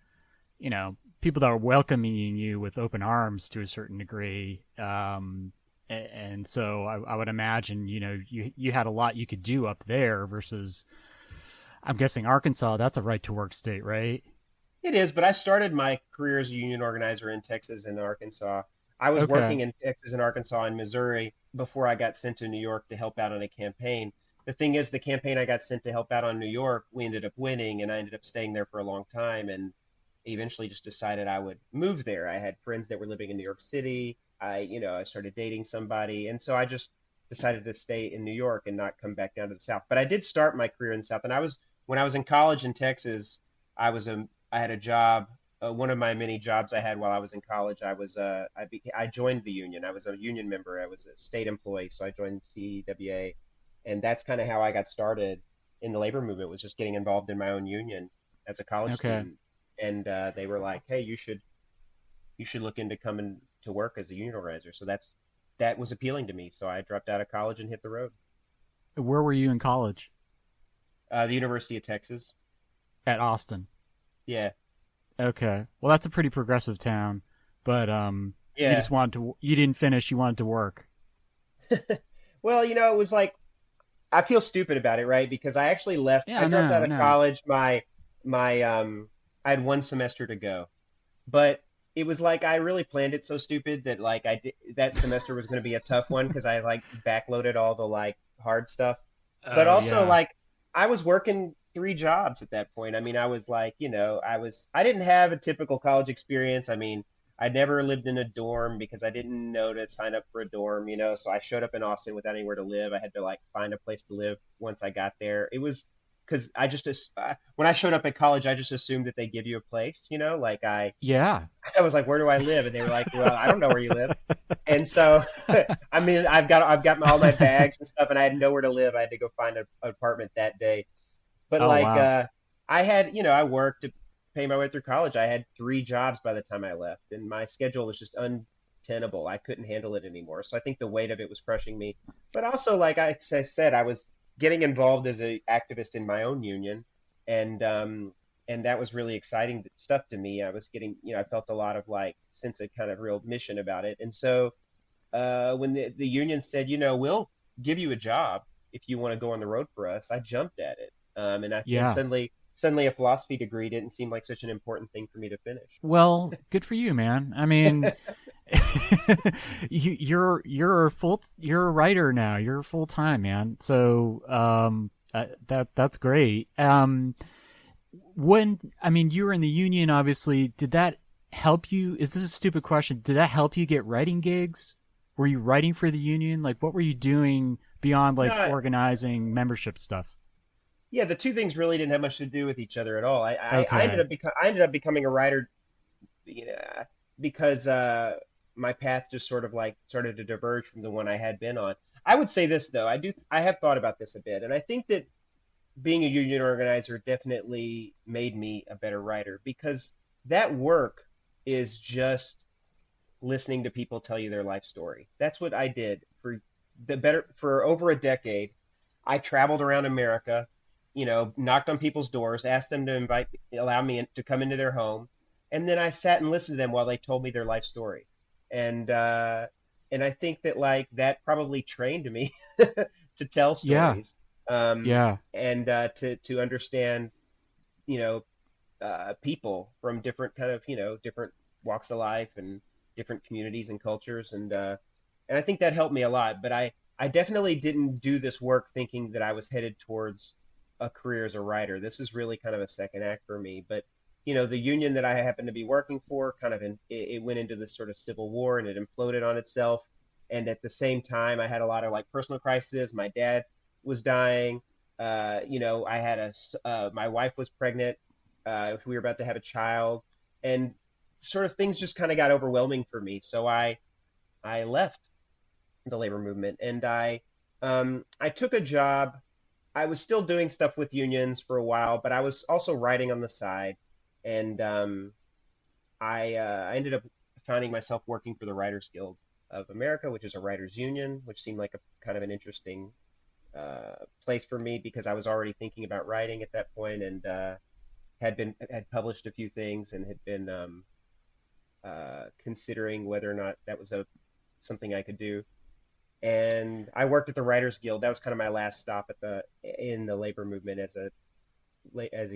people that are welcoming you with open arms to a certain degree. And so I would imagine, you had a lot you could do up there versus, I'm guessing Arkansas, that's a right to work state, right? It is, but I started my career as a union organizer in Texas and Arkansas. I was Okay. working in Texas and Arkansas and Missouri before I got sent to New York to help out on a campaign. The thing is, the campaign I got sent to help out on New York, we ended up winning, and I ended up staying there for a long time, and eventually just decided I would move there. I had friends that were living in New York City. I started dating somebody, and so I just decided to stay in New York and not come back down to the South. But I did start my career in the South, and when I was in college in Texas, I had a job. One of my many jobs I had while I was in college, I joined the union. I was a union member. I was a state employee, so I joined CWA, and that's kind of how I got started in the labor movement. Was just getting involved in my own union as a college Okay. student, and they were like, "Hey, you should look into coming to work as a union organizer." So that was appealing to me. So I dropped out of college and hit the road. Where were you in college? The University of Texas. At Austin. Yeah, Okay. Well, that's a pretty progressive town, but you yeah. just you didn't finish, you wanted to work. Well, it was like, I feel stupid about it, right? Because I actually left. I Yeah, dropped out no, of no. college. I had one semester to go, but it was like I really planned it so stupid that, like, that semester was going to be a tough one because I, like, backloaded all the, like, hard stuff. But Oh, also, yeah. like, I was working three jobs at that point. I mean, I was like, I didn't have a typical college experience. I mean, I never lived in a dorm because I didn't know to sign up for a dorm, so I showed up in Austin without anywhere to live. I had to like find a place to live once I got there. It was because when I showed up at college, I just assumed that they give you a place, like Yeah. I was like, where do I live? And they were like, well, I don't know where you live. And so, I mean, I've got all my bags and stuff, and I had nowhere to live. I had to go find an apartment that day. But Oh like, wow. I had, I worked to pay my way through college. I had 3 jobs by the time I left, and my schedule was just untenable. I couldn't handle it anymore. So I think the weight of it was crushing me. But also, like I said, I was getting involved as an activist in my own union, and that was really exciting stuff to me. I was getting, I felt a lot of like sense of kind of real mission about it. And so when the union said, we'll give you a job if you want to go on the road for us, I jumped at it. And Yeah. suddenly a philosophy degree didn't seem like such an important thing for me to finish. Well, good for you, man. I mean, you're a writer now. You're full time, man. So that's great. When I mean you were in the union, obviously, did that help you? Is this a stupid question? Did that help you get writing gigs? Were you writing for the union? Like, what were you doing beyond like No, organizing membership stuff? yeah, the two things really didn't have much to do with each other at all. Okay. I ended up becoming a writer, because my path just sort of like started to diverge from the one I had been on. I would say this though, I have thought about this a bit, and I think that being a union organizer definitely made me a better writer because that work is just listening to people tell you their life story. That's what I did for over a decade. I traveled around America, knocked on people's doors, asked them to allow me to come into their home, and then I sat and listened to them while they told me their life story. And I think that like that probably trained me to tell Yeah. stories, Yeah. and to understand, you know, people from different kind of different walks of life and different communities and cultures, and I think that helped me a lot. But I definitely didn't do this work thinking that I was headed towards a career as a writer. This is really kind of a second act for me. But the union that I happened to be working for kind of it went into this sort of civil war and it imploded on itself. And at the same time, I had a lot of like personal crises. My dad was dying. I had my wife was pregnant. We were about to have a child, and sort of things just kind of got overwhelming for me. So I left the labor movement, and I took a job. I was still doing stuff with unions for a while, but I was also writing on the side, and I ended up finding myself working for the Writers Guild of America, which is a writers union, which seemed like a kind of an interesting place for me because I was already thinking about writing at that point, and had published a few things and had been considering whether or not that was a something I could do. And I worked at the Writers Guild. That was kind of my last stop in the labor movement as a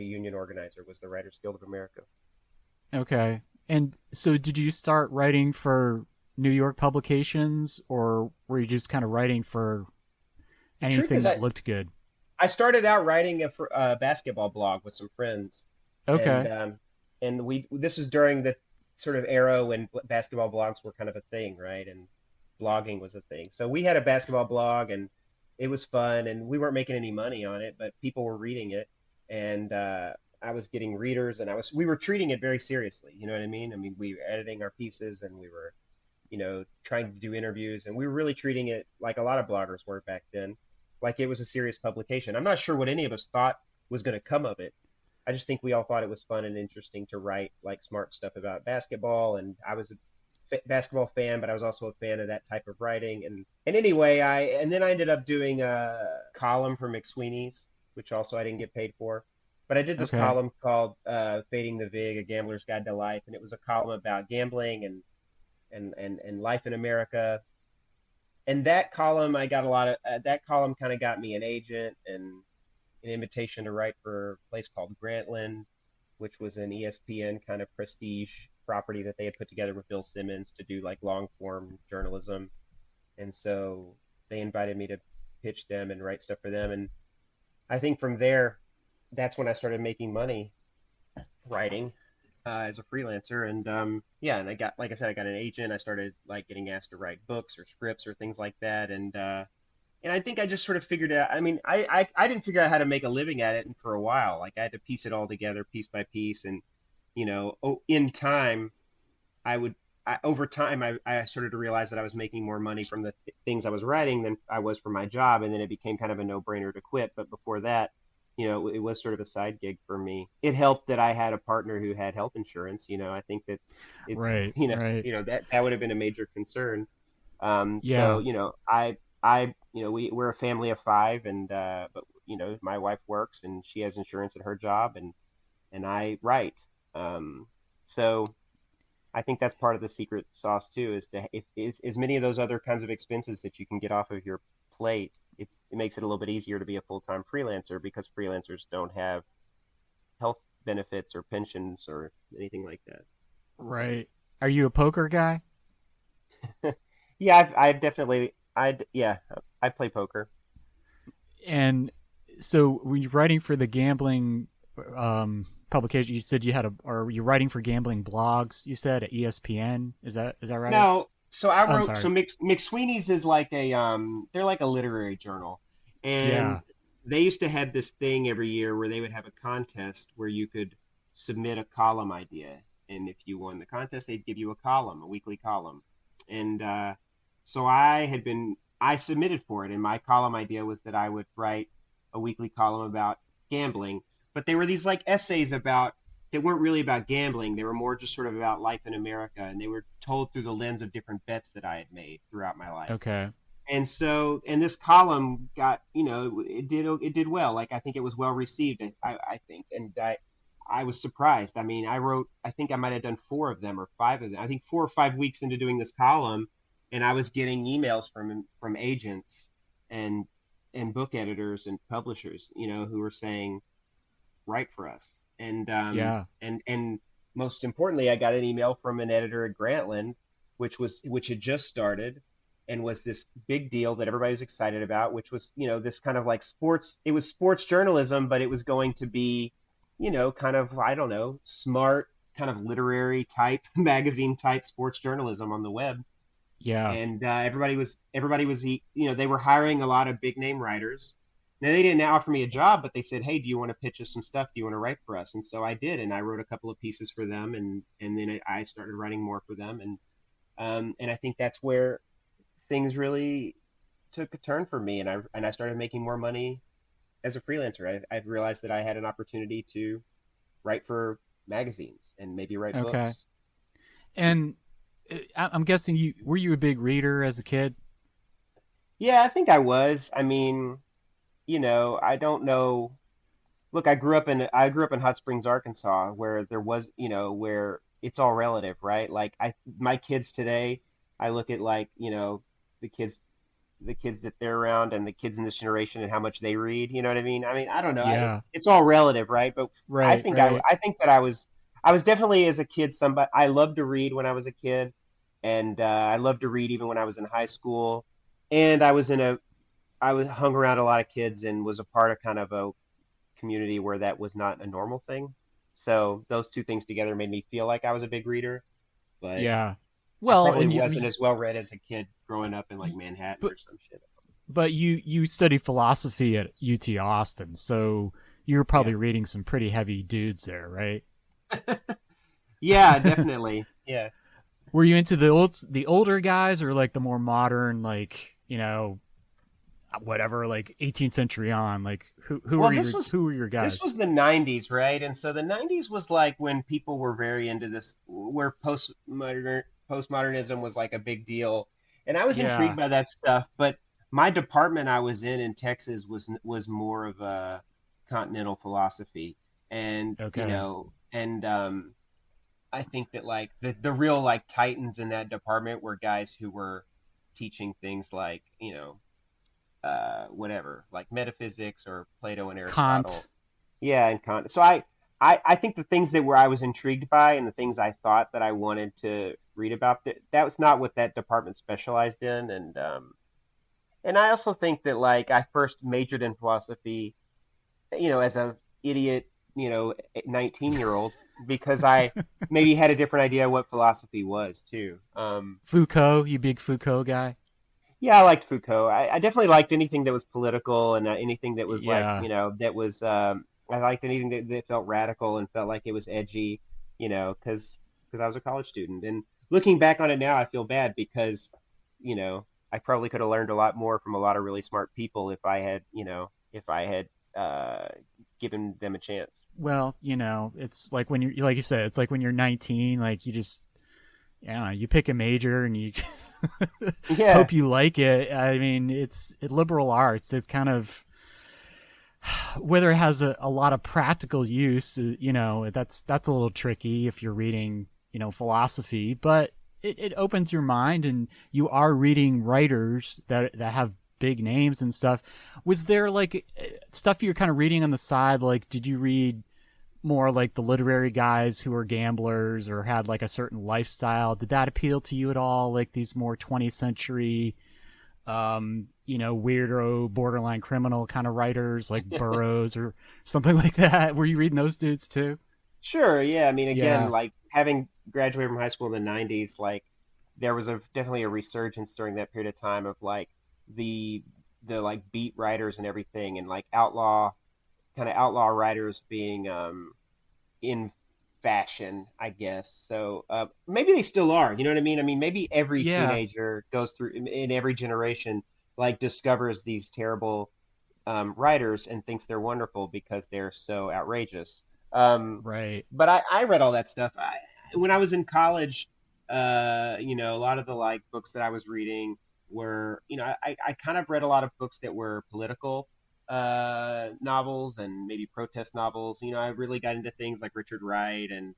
union organizer, was the Writers Guild of America. Okay. And so did you start writing for New York publications or were you just kind of writing for The truth anything is, that looked good? I started out writing a basketball blog with some friends, and Okay. we this was during the sort of era when basketball blogs were kind of a thing, right? And blogging was a thing. So we had a basketball blog, and it was fun, and we weren't making any money on it, but people were reading it, and I was getting readers, and we were treating it very seriously. You know what I mean? I mean, we were editing our pieces, and we were, trying to do interviews, and we were really treating it like a lot of bloggers were back then, like it was a serious publication. I'm not sure what any of us thought was going to come of it. I just think we all thought it was fun and interesting to write like smart stuff about basketball, and I was a basketball fan, but I was also a fan of that type of writing. And anyway, and then I ended up doing a column for McSweeney's, which also I didn't get paid for. But I did this Okay. column called "Fading the Vig: A Gambler's Guide to Life," and it was a column about gambling and life in America. And that column, I got a lot of that column kind of got me an agent and an invitation to write for a place called Grantland, which was an ESPN kind of prestige property that they had put together with Bill Simmons to do like long form journalism. And so they invited me to pitch them and write stuff for them. And I think from there, that's when I started making money writing. as a freelancer, and yeah, and I got, like I said, I got an agent. I started like getting asked to write books or scripts or things like that, and I think I just sort of figured out. I mean, I didn't figure out how to make a living at it for a while. Like I had to piece it all together piece by piece, and in time, I would. Over time, I started to realize that I was making more money from the things I was writing than I was from my job, and then it became kind of a no-brainer to quit. But before that, it was sort of a side gig for me. It helped that I had a partner who had health insurance. I think that it's Right, right. that would have been a major concern. So Yeah. we're a family of five, and but my wife works and she has insurance at her job, and I write. So I think that's part of the secret sauce too, is to if is as many of those other kinds of expenses that you can get off of your plate. It makes it a little bit easier to be a full-time freelancer because freelancers don't have health benefits or pensions or anything like that. Right. Are you a poker guy? Yeah, I've definitely yeah, I play poker. And so when you're writing for the gambling publication, you said you had or you're writing for gambling blogs, you said at ESPN. Is that right? No, so I Oh, I'm wrote sorry. so McSweeney's is like they're like a literary journal, and Yeah. they used to have this thing every year where they would have a contest where you could submit a column idea, and if you won the contest, they'd give you a column, a weekly column, and so I submitted for it, and my column idea was that I would write a weekly column about gambling, but they were these like essays about that weren't really about gambling. They were more just sort of about life in America, and they were told through the lens of different bets that I had made throughout my life. Okay. And this column got, it did well. Like I think it was well received. I think, and I was surprised. I mean, I think I might have done four of them or five of them. I think 4 or 5 weeks into doing this column, and I was getting emails from agents and book editors and publishers, who were saying, write for us. Yeah. And most importantly, I got an email from an editor at Grantland, which had just started and was this big deal that everybody was excited about, which was, this kind of like sports. It was sports journalism, but it was going to be, kind of, I don't know, smart, kind of literary type magazine type sports journalism on the web. Yeah. And everybody was they were hiring a lot of big name writers. Now they didn't offer me a job, but they said, "Hey, do you want to pitch us some stuff? Do you want to write for us?" And so I did, and I wrote a couple of pieces for them, and then I started writing more for them, and I think that's where things really took a turn for me, and I started making more money as a freelancer. I realized that I had an opportunity to write for magazines and maybe write Okay. books. And I'm guessing you a big reader as a kid? Yeah, I think I was. I mean, I don't know. Look, I grew up in Hot Springs, Arkansas, where there was, where it's all relative, right? Like my kids today, I look at like, the kids the kids that they're around and the kids in this generation and how much they read, you know what I mean? I mean, I don't know. Yeah. It's all relative, right? But I Right. think Right. I think that I was definitely as a kid somebody I loved to read when I was a kid, and I loved to read even when I was in high school, and I was hung around a lot of kids and was a part of kind of a community where that was not a normal thing. So those two things together made me feel like I was a big reader, but Yeah. I Well, probably and I wasn't mean, as well read as a kid growing up in like Manhattan but or some shit. you study philosophy at UT Austin, so you're Yeah. probably reading some pretty heavy dudes there, right? Yeah, definitely. Yeah. Were you into the older guys or like the more modern, like whatever, like 18th century on? Like Well, this was who were your this guys? was the 90s, right? And so the 90s was like when people were very into this where postmodernism was like a big deal. And I was intrigued Yeah. by that stuff, but my department I was in Texas was more of a continental philosophy. And, Okay. I think that like the real like titans in that department were guys who were teaching things like, whatever, like metaphysics or Plato and Aristotle. Kant. Yeah, and Kant. So I think the things that were I was intrigued by and the things I thought that I wanted to read about that was not what that department specialized in, and I also think that like I first majored in philosophy, as a idiot, 19-year-old. because I maybe had a different idea what philosophy was too. Foucault, you big Foucault guy? Yeah, I liked Foucault. I definitely liked anything that was political and anything that was like, Yeah. that was. I liked anything that felt radical and felt like it was edgy, because I was a college student. And looking back on it now, I feel bad because, I probably could have learned a lot more from a lot of really smart people if I had uh, given them a chance. Well, it's like when you're, like you said, it's like when you're 19, like you just, yeah, you pick a major and you Yeah, hope you like it. I mean, it's liberal arts. It's kind of, whether it has a lot of practical use, that's a little tricky if you're reading, philosophy, but it opens your mind and you are reading writers that have big names and stuff. Was there like stuff you're kind of reading on the side? Like, did you read more like the literary guys who were gamblers or had like a certain lifestyle? Did that appeal to you at all? Like these more 20th century, weirdo, borderline criminal kind of writers like Burroughs or something like that? Were you reading those dudes too? sure. Yeah, I mean, again, Yeah. like having graduated from high school in the '90s, like there was definitely a resurgence during that period of time of like the the like beat writers and everything, and like outlaw writers being in fashion, I guess. So maybe they still are. You know what I mean? I mean, maybe every Yeah. teenager goes through in every generation, like discovers these terrible writers and thinks they're wonderful because they're so outrageous. Um, Right. but I read all that stuff. When I was in college, a lot of the like books that I was reading were, I kind of read a lot of books that were political novels and maybe protest novels. I really got into things like Richard Wright and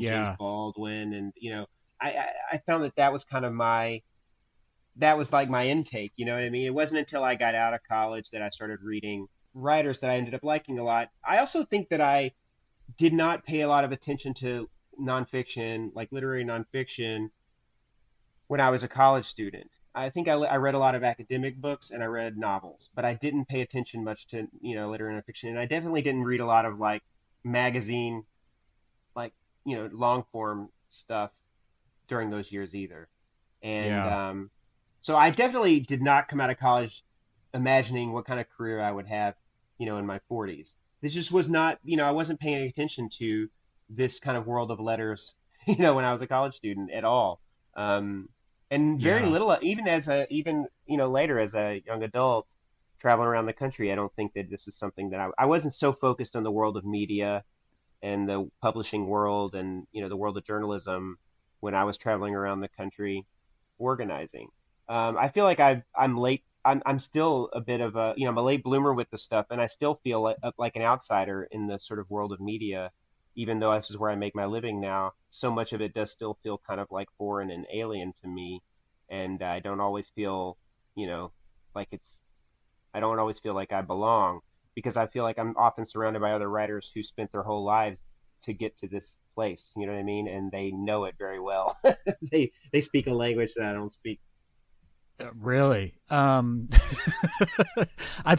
James Yeah. Baldwin, and I found that was kind of that was like my intake. You know what I mean? It wasn't until I got out of college that I started reading writers that I ended up liking a lot. I also think that I did not pay a lot of attention to nonfiction, like literary nonfiction, when I was a college student. I think I read a lot of academic books and I read novels, but I didn't pay attention much to literary nonfiction, and I definitely didn't read a lot of like magazine, like long form stuff during those years either. And Yeah. so I definitely did not come out of college imagining what kind of career I would have, in my 40s. This just was not, I wasn't paying any attention to this kind of world of letters, when I was a college student at all. Um, and very Yeah. little, even, later as a young adult traveling around the country, I don't think that this is something that I wasn't so focused on the world of media and the publishing world and, the world of journalism when I was traveling around the country organizing. I feel like I'm late. I'm still a bit of I'm a late bloomer with the stuff, and I still feel like an outsider in the sort of world of media, even though this is where I make my living now. So much of it does still feel kind of like foreign and alien to me, and I don't always feel, you know, like it's. I don't always feel like I belong because I feel like I'm often surrounded by other writers who spent their whole lives to get to this place. You know what I mean? And they know it very well. They speak a language that I don't speak. Really? I'd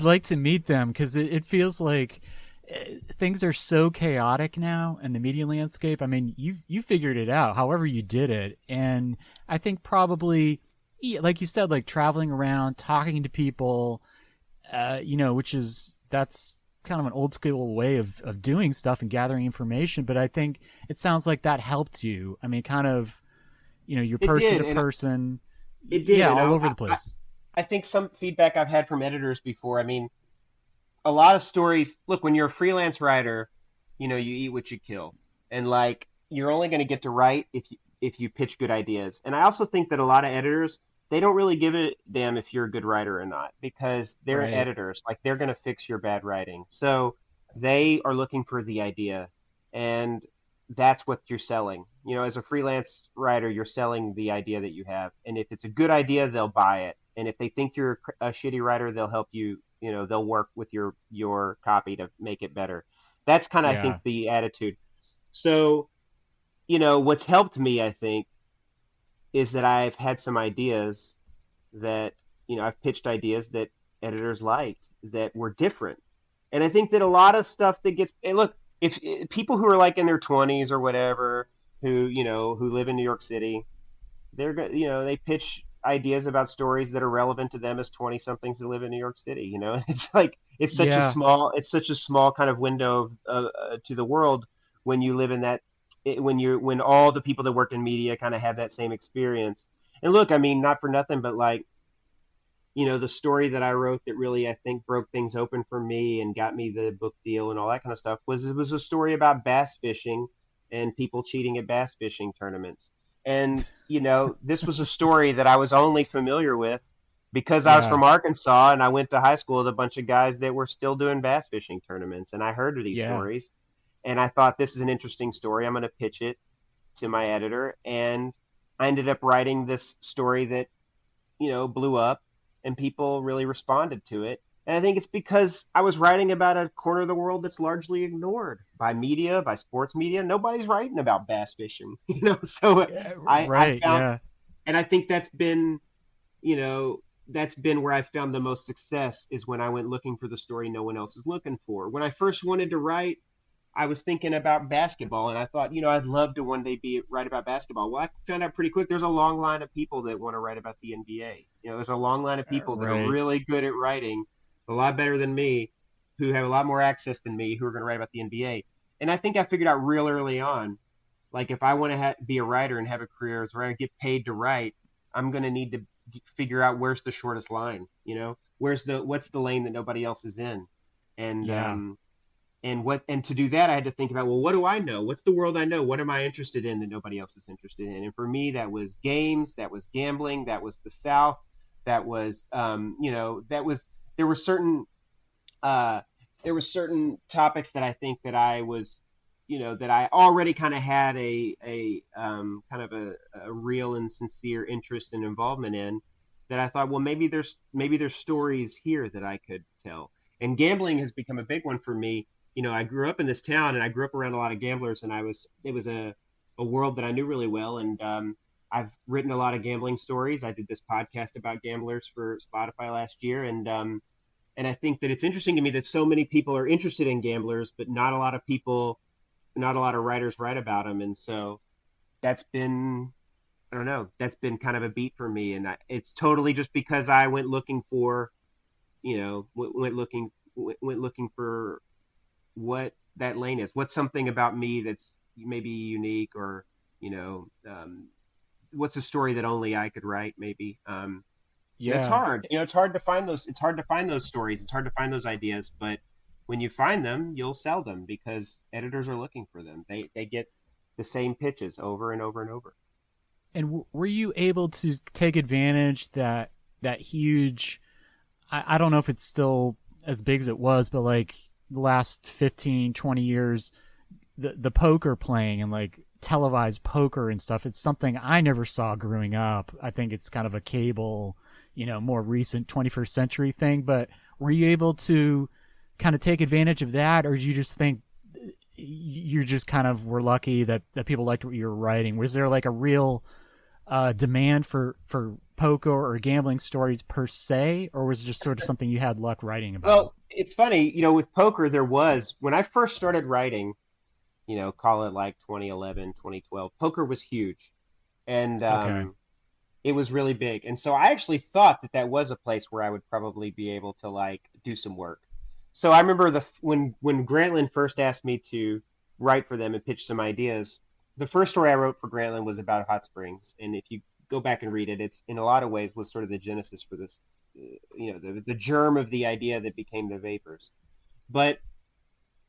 like to meet them because it feels like things are so chaotic now in the media landscape. I mean, you figured it out, however you did it, and I think probably, yeah, like you said, like traveling around, talking to people, which is that's kind of an old school way of doing stuff and gathering information. But I think it sounds like that helped you. I mean, kind of, your It person did, to and person, it did, yeah, and all over the place. I think some feedback I've had from editors before. I mean, a lot of stories. Look, when you're a freelance writer, you eat what you kill, and like you're only going to get to write if you pitch good ideas. And I also think that a lot of editors, they don't really give a damn if you're a good writer or not because they're Right. editors. Like they're going to fix your bad writing, so they are looking for the idea, and that's what you're selling. As a freelance writer, you're selling the idea that you have, and if it's a good idea, they'll buy it. And if they think you're a shitty writer, they'll help you. They'll work with your copy to make it better. That's kind of, I think, Yeah. the attitude. So, what's helped me, I think, is that I've had some ideas that, I've pitched ideas that editors liked that were different. And I think that a lot of stuff that gets, and look, if people who are like in their 20s or whatever, who live in New York City, they pitch ideas about stories that are relevant to them as 20 somethings that live in New York City. It's like Yeah. it's such a small kind of window to the world when you live in that when all the people that work in media kind of have that same experience. And look, I mean, not for nothing, but like, the story that I wrote that really I think broke things open for me and got me the book deal and all that kind of stuff was, it was a story about bass fishing and people cheating at bass fishing tournaments. And this was a story that I was only familiar with because I was Yeah. from Arkansas and I went to high school with a bunch of guys that were still doing bass fishing tournaments, and I heard of these Yeah. stories and I thought, this is an interesting story. I'm going to pitch it to my editor, and I ended up writing this story that blew up and people really responded to it. And I think it's because I was writing about a corner of the world that's largely ignored by media, by sports media. Nobody's writing about bass fishing, So Yeah, I right. found, Yeah. and I think you know, that's been where I found the most success, is when I went looking for the story no one else is looking for. When I first wanted to write, I was thinking about basketball, and I thought, I'd love to one day write about basketball. Well, I found out pretty quick there's a long line of people that want to write about the NBA. There's a long line of people that are Right. really good at writing, a lot better than me, who have a lot more access than me, who are going to write about the NBA. And I think I figured out real early on, like, if I want to be a writer and have a career as a writer, get paid to write, I'm going to need to figure out where's the shortest line. What's the lane that nobody else is in, and Yeah. and to do that I had to think about, well, what do I know, what's the world I know, what am I interested in that nobody else is interested in? And for me, that was games, that was gambling, that was the South, that was that was there were certain uh topics that I think that I was that I already kind of had a kind of a real and sincere interest and involvement in, that I thought, well, maybe there's stories here that I could tell. And gambling has become a big one for me. I grew up in this town and I grew up around a lot of gamblers, and it was a world that I knew really well. And I've written a lot of gambling stories. I did this podcast about gamblers for Spotify last year, and I think that it's interesting to me that so many people are interested in gamblers, but not a lot of writers write about them. And so that's been, I don't know, that's been kind of a beat for me. And it's totally just because I went looking for, went looking for what that lane is. What's something about me that's maybe unique, or, you know, um, what's a story that only I could write, maybe. And it's Yeah. hard. It's hard to find those. It's hard to find those stories. It's hard to find those ideas. But when you find them, you'll sell them because editors are looking for them. They get the same pitches over and over and over. And were you able to take advantage that huge? I don't know if it's still as big as it was, but like the last 15, 20 years, the poker playing and like televised poker and stuff. It's something I never saw growing up. I think it's kind of a cable, more recent 21st century thing. But were you able to kind of take advantage of that, or did you just think you just kind of were lucky that people liked what you were writing? Was there like a real demand for poker or gambling stories per se, or was it just sort of something you had luck writing about? Well, it's funny, with poker, there was, when I first started writing, call it like 2011, 2012, poker was huge. And Okay. it was really big. And so I actually thought that that was a place where I would probably be able to like do some work. So I remember when Grantland first asked me to write for them and pitch some ideas. The first story I wrote for Grantland was about hot springs, and if you go back and read it, it's in a lot of ways was sort of the genesis for this, the germ of the idea that became the Vapers. But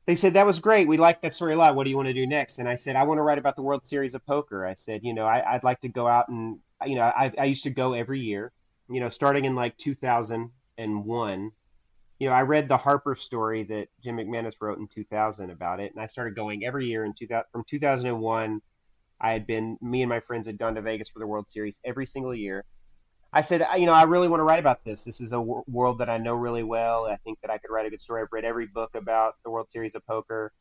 they said, that was great. We liked that story a lot. What do you want to do next? And I said, I want to write about the World Series of Poker. I said, I'd like to go out and, I used to go every year, starting in like 2001. I read the Harper story that Jim McManus wrote in 2000 about it, and I started going every year in 2000, from 2001. Me and my friends had gone to Vegas for the World Series every single year. I said, I really want to write about this. This is a world that I know really well. I think that I could write a good story. I've read every book about the World Series of Poker,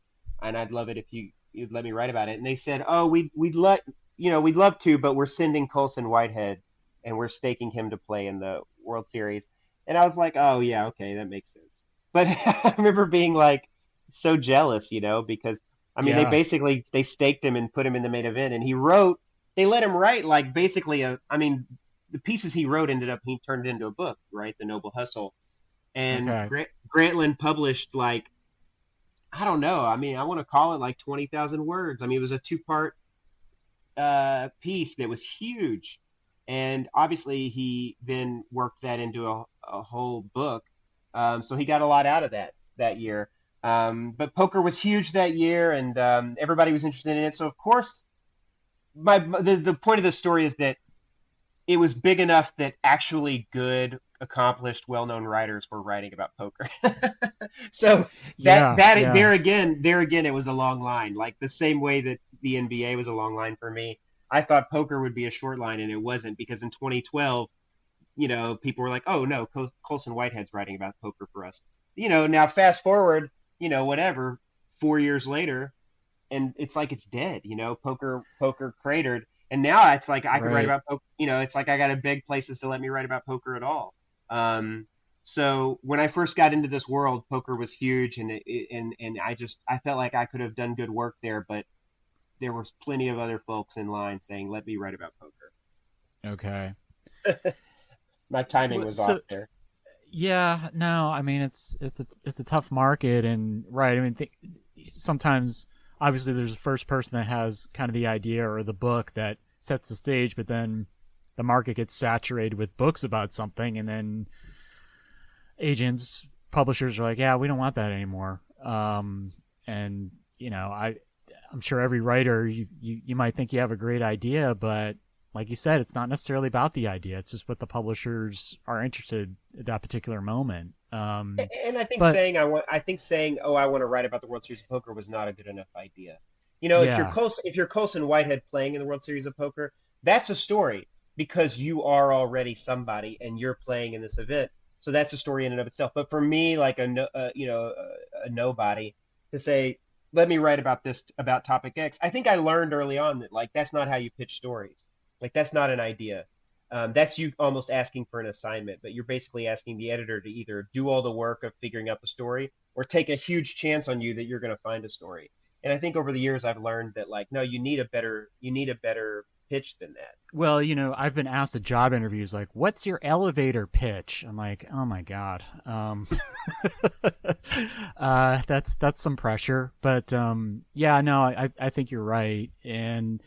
and I'd love it if you'd let me write about it. And they said, oh, we'd love to, but we're sending Colson Whitehead, and we're staking him to play in the World Series. And I was like, oh yeah, okay, that makes sense. But I remember being like, so jealous, because I mean, Yeah. they staked him and put him in the main event, and he wrote. They let him write like basically I mean, the pieces he wrote he turned it into a book, right? The Noble Hustle, and Okay. Grantland published like I don't know. I mean, I want to call it like 20,000 words. I mean, it was a two-part piece that was huge, and obviously he then worked that into a whole book. So he got a lot out of that year. But poker was huge that year, and everybody was interested in it. So of course, the point of the story is that it was big enough that actually good, accomplished, well-known writers were writing about poker. So Yeah. Yeah. there again, it was a long line, like the same way that the NBA was a long line for me. I thought poker would be a short line, and it wasn't because in 2012, people were like, "Oh no, Colson Whitehead's writing about poker for us." Now fast forward, whatever, 4 years later, and it's like it's dead. Poker cratered, and now it's like I could write Right. about poker. It's like I got to beg places to let me write about poker at all. Um, so when I first got into this world, poker was huge, and I felt like I could have done good work there, but there was plenty of other folks in line saying, "Let me write about poker." Okay. My timing was off So there. yeah, no, I mean it's a tough market, and right. I mean, sometimes obviously there's the first person that has kind of the idea or the book that sets the stage, but then the market gets saturated with books about something, and then agents, publishers are like, yeah, we don't want that anymore. And I'm sure every writer, you might think you have a great idea, but like you said, it's not necessarily about the idea. It's just what the publishers are interested at that particular moment. And But I think saying, "Oh, I want to write about the World Series of Poker" was not a good enough idea. yeah, If you're Colson Whitehead playing in the World Series of Poker, that's a story because you are already somebody and you're playing in this event. So that's a story in and of itself. But for me, like a nobody to say, "Let me write about this about topic X," I think I learned early on that like that's not how you pitch stories. Like that's not an idea. That's you almost asking for an assignment, but you're basically asking the editor to either do all the work of figuring out the story or take a huge chance on you that you're going to find a story. And I think over the years I've learned that like no, you need a better pitch than that. well, I've been asked at job interviews like, "What's your elevator pitch?" I'm like, "Oh my god." That's some pressure, but yeah, no, I think you're right, and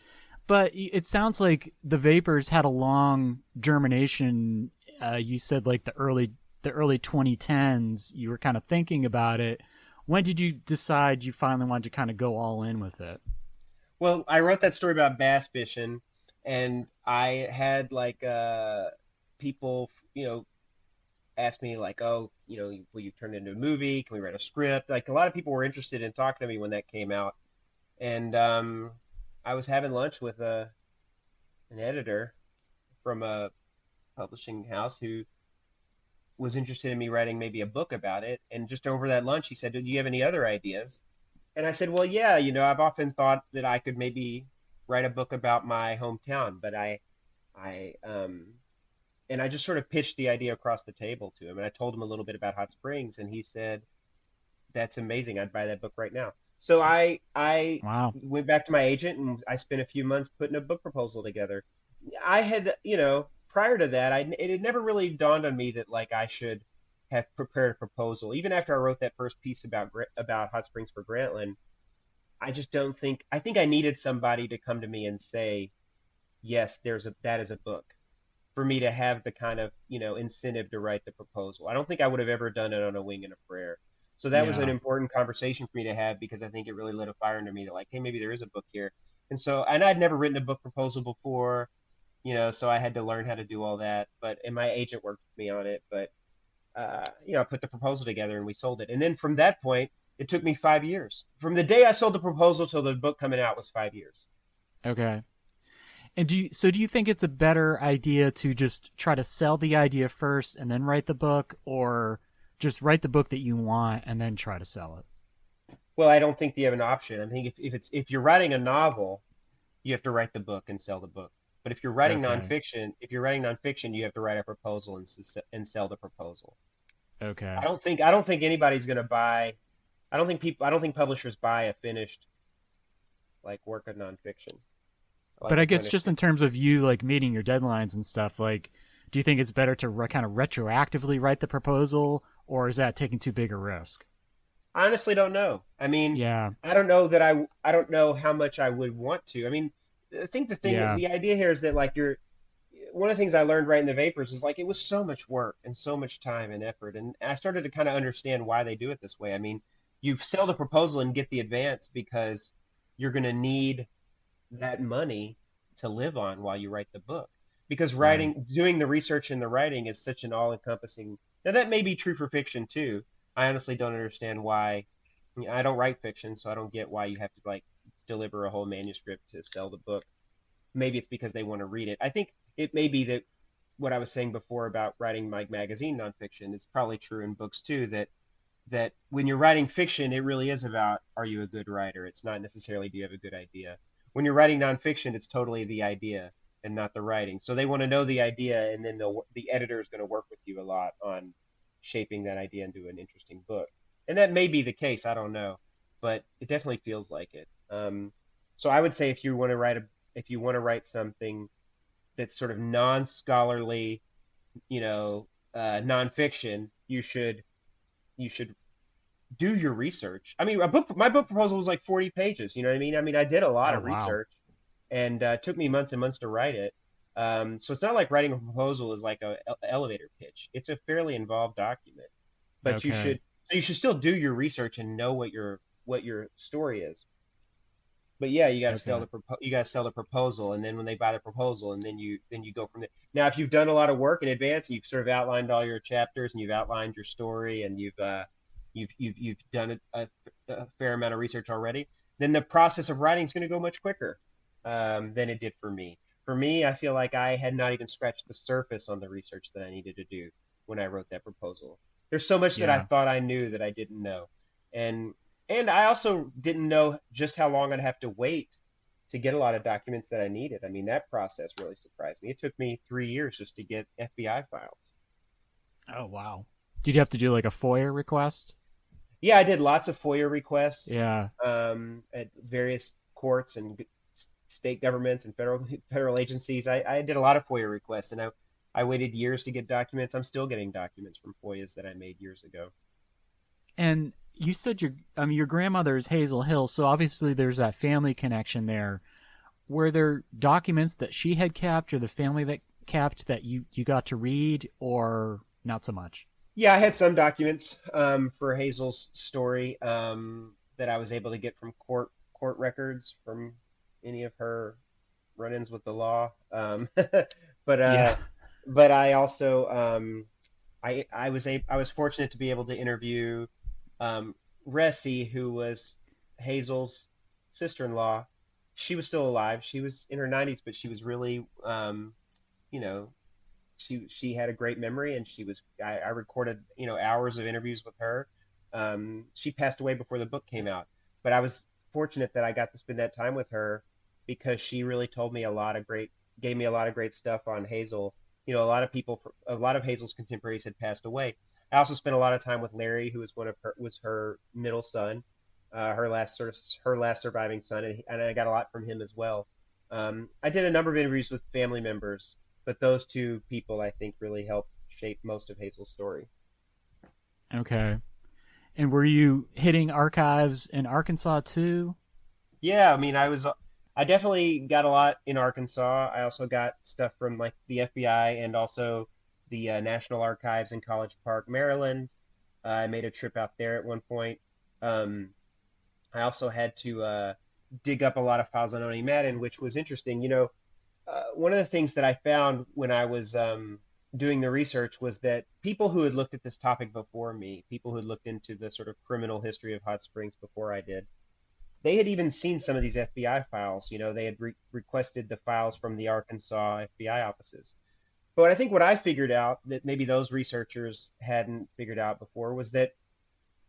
but it sounds like the Vapers had a long germination. You said like the early 2010s. You were kind of thinking about it. When did you decide you finally wanted to kind of go all in with it? Well, I wrote that story about bass fishing, and I had like people, ask me like, "Oh, will you turn it into a movie? Can we write a script?" Like a lot of people were interested in talking to me when that came out, and I was having lunch with an editor from a publishing house who was interested in me writing maybe a book about it. And just over that lunch, he said, "Do you have any other ideas?" And I said, "Well, yeah, I've often thought that I could maybe write a book about my hometown, but I, and I just sort of pitched the idea across the table to him. And I told him a little bit about Hot Springs, and he said, "That's amazing. I'd buy that book right now." So I Wow. went back to my agent and I spent a few months putting a book proposal together. I had, prior to that, it had never really dawned on me that like I should have prepared a proposal. Even after I wrote that first piece about Hot Springs for Grantland, I just don't think I think I needed somebody to come to me and say, "Yes, that is a book." For me to have the kind of, incentive to write the proposal. I don't think I would have ever done it on a wing and a prayer. So that was an Yeah. important conversation for me to have because I think it really lit a fire under me that like, hey, maybe there is a book here. And I'd never written a book proposal before, so I had to learn how to do all that. And my agent worked with me on it, but I put the proposal together and we sold it. And then from that point, it took me 5 years. From the day I sold the proposal till the book coming out was 5 years. Okay. And do you think it's a better idea to just try to sell the idea first and then write the book, or just write the book that you want and then try to sell it? Well, I don't think you have an option. I think if you're writing a novel, you have to write the book and sell the book. But Okay. if you're writing nonfiction, you have to write a proposal and sell the proposal. Okay. I don't think anybody's going to buy. I don't think publishers buy a finished like work of nonfiction. I But like I it to guess just in understand. terms of you like meeting your deadlines and stuff, like, do you think it's better to kind of retroactively write the proposal, or is that taking too big a risk? I honestly don't know. I mean, Yeah, I don't know that I don't know how much I would want to. I mean, I think yeah, the idea here is that like you're one of the things I learned writing the Vapers is like it was so much work and so much time and effort, and I started to kind of understand why they do it this way. I mean, you sell the proposal and get the advance because you're going to need that money to live on while you write the book. Because right. doing the research and the writing is such an all-encompassing. Now that may be true for fiction too. I honestly don't understand why. I mean, I don't write fiction, so I don't get why you have to like deliver a whole manuscript to sell the book. Maybe it's because they want to read it. I think it may be that what I was saying before about writing like magazine nonfiction is probably true in books too. That when you're writing fiction, it really is about are you a good writer? It's not necessarily do you have a good idea. When you're writing nonfiction, it's totally the idea and not the writing. So they want to know the idea, and then the editor is going to work with you a lot on shaping that idea into an interesting book. And that may be the case. I don't know, but it definitely feels like it. So I would say if you want to write something that's sort of non-scholarly, nonfiction, you should do your research. I mean, my book proposal was like 40 pages. You know what I mean? I mean, I did a lot Oh of wow. research, and it took me months and months to write it. So it's not like writing a proposal is like a elevator pitch. It's a fairly involved document, but Okay. you should still do your research and know what your story is. But yeah, Okay. you got to sell the proposal, and then when they buy the proposal, and then you go from there. Now, if you've done a lot of work in advance, and you've sort of outlined all your chapters, and you've outlined your story, and you've done a fair amount of research already, then the process of writing is going to go much quicker than it did for me. For me, I feel like I had not even scratched the surface on the research that I needed to do when I wrote that proposal. There's so much that I Yeah. thought I knew that I didn't know, and I also didn't know just how long I'd have to wait to get a lot of documents that I needed. I mean, that process really surprised me. It took me 3 years just to get FBI files. Oh wow. Did you have to do like a FOIA request? Yeah, I did lots of FOIA requests Yeah. at various courts and state governments and federal agencies. I did a lot of FOIA requests, and I waited years to get documents. I'm still getting documents from FOIAs that I made years ago. And you said your grandmother is Hazel Hill, so obviously there's that family connection there. Were there documents that she had kept or the family that kept that you got to read, or not so much? Yeah, I had some documents for Hazel's story that I was able to get from court records from any of her run-ins with the law. But Yeah. I also I was fortunate to be able to interview um, Ressie, who was Hazel's sister-in-law. She was still alive. She was in her 90s, but she was really you know she had a great memory, and I recorded hours of interviews with her. She passed away before the book came out, but I was fortunate that I got to spend that time with her because she really told me gave me a lot of great stuff on Hazel. A lot of Hazel's contemporaries had passed away. I also spent a lot of time with Larry, who was her middle son, her last surviving son, and I got a lot from him as well. I did a number of interviews with family members, but those two people I think really helped shape most of Hazel's story. Okay. And were you hitting archives in Arkansas too? Yeah, I mean, I definitely got a lot in Arkansas. I also got stuff from like the FBI and also the National Archives in College Park, Maryland. I made a trip out there at one point. Um, I also had to dig up a lot of files on Oni Madden, which was interesting. One of the things that I found when I was doing the research was that people who had looked at this topic before me, people who had looked into the sort of criminal history of hot springs before I did, they had even seen some of these FBI files. They had requested the files from the Arkansas FBI offices. But I think what I figured out that maybe those researchers hadn't figured out before was that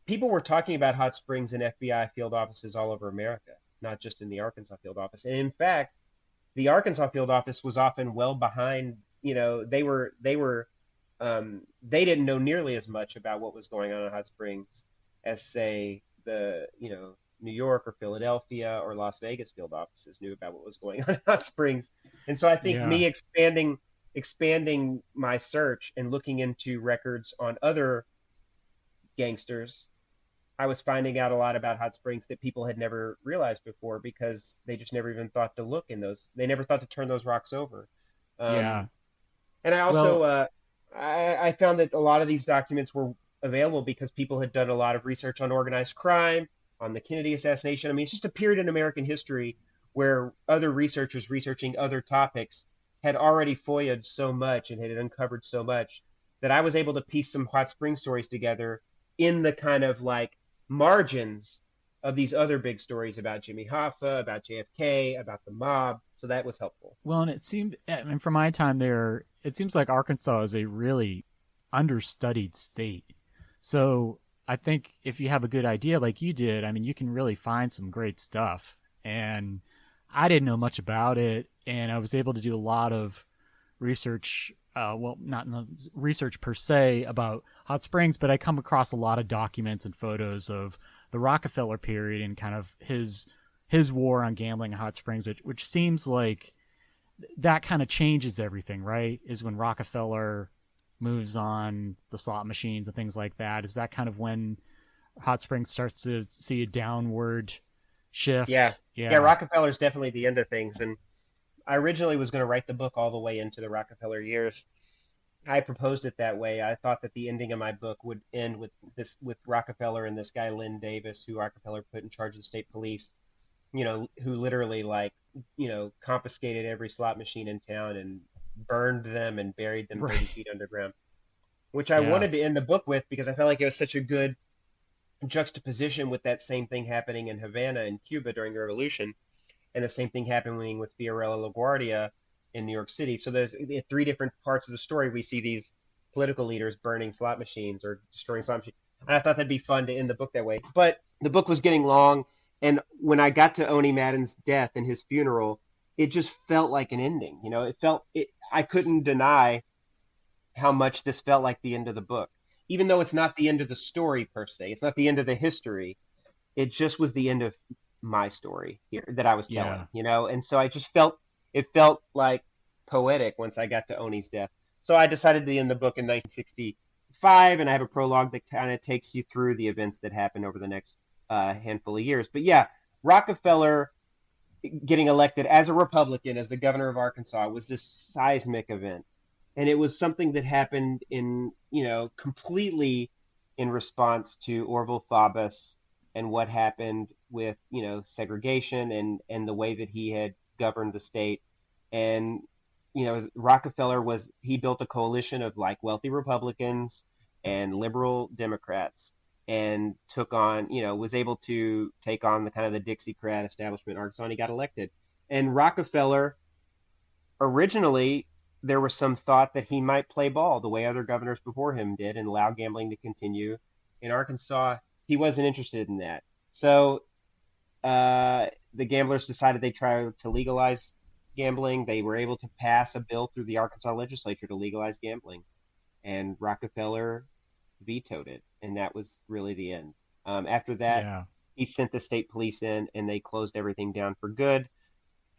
people were talking about hot springs in FBI field offices all over America, not just in the Arkansas field office. And in fact, the Arkansas field office was often well behind. They didn't know nearly as much about what was going on in Hot Springs as say New York or Philadelphia or Las Vegas field offices knew about what was going on in Hot Springs. And so I think Yeah. me expanding my search and looking into records on other gangsters, I was finding out a lot about Hot Springs that people had never realized before because they just never even thought to look in those. They never thought to turn those rocks over. Yeah. Um, and I also Well, I found that a lot of these documents were available because people had done a lot of research on organized crime, on the Kennedy assassination. I mean, it's just a period in American history where other researchers researching other topics had already FOIA'd so much and had uncovered so much that I was able to piece some Hot Springs stories together in the kind of like margins of these other big stories about Jimmy Hoffa, about JFK, about the mob. So that was helpful. well, and it seemed, I mean, from my time there, it seems like Arkansas is a really understudied state. So I think if you have a good idea like you did, I mean, you can really find some great stuff. And I didn't know much about it, and I was able to do a lot of research. Well, not research per se about Hot Springs, but I come across a lot of documents and photos of the Rockefeller period and kind of his war on gambling in Hot Springs, which seems like that kind of changes everything, right? Is when Rockefeller moves on the slot machines and things like that. Is that kind of when Hot Springs starts to see a downward shift? Yeah, Rockefeller's definitely the end of things. And I originally was going to write the book all the way into the Rockefeller years. I proposed it that way. I thought that the ending of my book would end with Rockefeller and this guy Lynn Davis, who Rockefeller put in charge of the state police, who literally confiscated every slot machine in town and burned them and buried them 30 Right. feet underground, which I Yeah. wanted to end the book with because I felt like it was such a good juxtaposition with that same thing happening in Havana in Cuba during the revolution and the same thing happening with Fiorello LaGuardia in New York City. So there's three different parts of the story. We see these political leaders burning slot machines or destroying slot machines. And I thought that'd be fun to end the book that way. But the book was getting long. And when I got to Oni Madden's death and his funeral, it just felt like an ending. I couldn't deny how much this felt like the end of the book. Even though it's not the end of the story per se, it's not the end of the history. It just was the end of my story here that I was telling, Yeah. And so it felt like poetic once I got to Oni's death. So I decided to end the book in 1965, and I have a prologue that kind of takes you through the events that happened over the next handful of years. But yeah, Rockefeller getting elected as a Republican, as the governor of Arkansas, was this seismic event. And it was something that happened completely in response to Orville Faubus and what happened with, segregation and the way that he had governed the state. And, Rockefeller he built a coalition of like wealthy Republicans and liberal Democrats and was able to take on the kind of the Dixiecrat establishment in Arkansas, and he got elected. And Rockefeller, originally, there was some thought that he might play ball the way other governors before him did and allow gambling to continue. In Arkansas, he wasn't interested in that. So the gamblers decided they'd try to legalize gambling. They were able to pass a bill through the Arkansas legislature to legalize gambling. And Rockefeller vetoed it. And that was really the end. After that, Yeah. he sent the state police in and they closed everything down for good.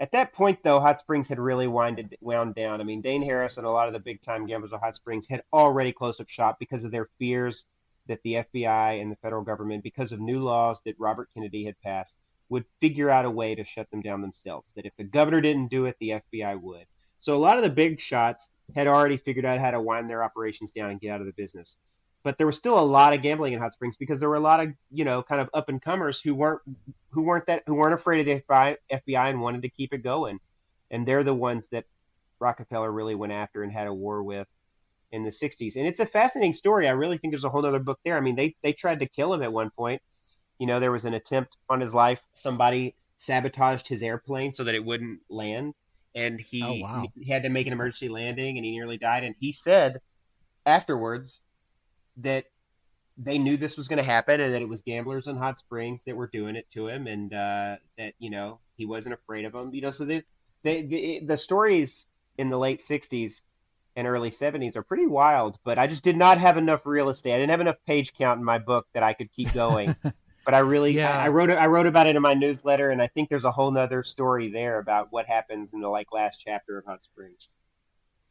At that point, though, Hot Springs had really wound down. I mean, Dane Harris and a lot of the big-time gamblers of Hot Springs had already closed up shop because of their fears that the FBI and the federal government, because of new laws that Robert Kennedy had passed, would figure out a way to shut them down themselves. That if the governor didn't do it, the FBI would. So a lot of the big shots had already figured out how to wind their operations down and get out of the business. But there was still a lot of gambling in Hot Springs because there were a lot of, kind of up and comers who weren't afraid of the FBI and wanted to keep it going. And they're the ones that Rockefeller really went after and had a war with in the 60s. And it's a fascinating story. I really think there's a whole other book there. I mean, they tried to kill him at one point. There was an attempt on his life. Somebody sabotaged his airplane so that it wouldn't land. And Oh, wow. he had to make an emergency landing and he nearly died. And he said afterwards that they knew this was going to happen and that it was gamblers in Hot Springs that were doing it to him, and that he wasn't afraid of them. So the stories in the late 60s and early 70s are pretty wild, but I just did not have enough real estate. I didn't have enough page count in my book that I could keep going. But I Yeah. wrote about it in my newsletter, and I think there's a whole nother story there about what happens in the like last chapter of Hot Springs.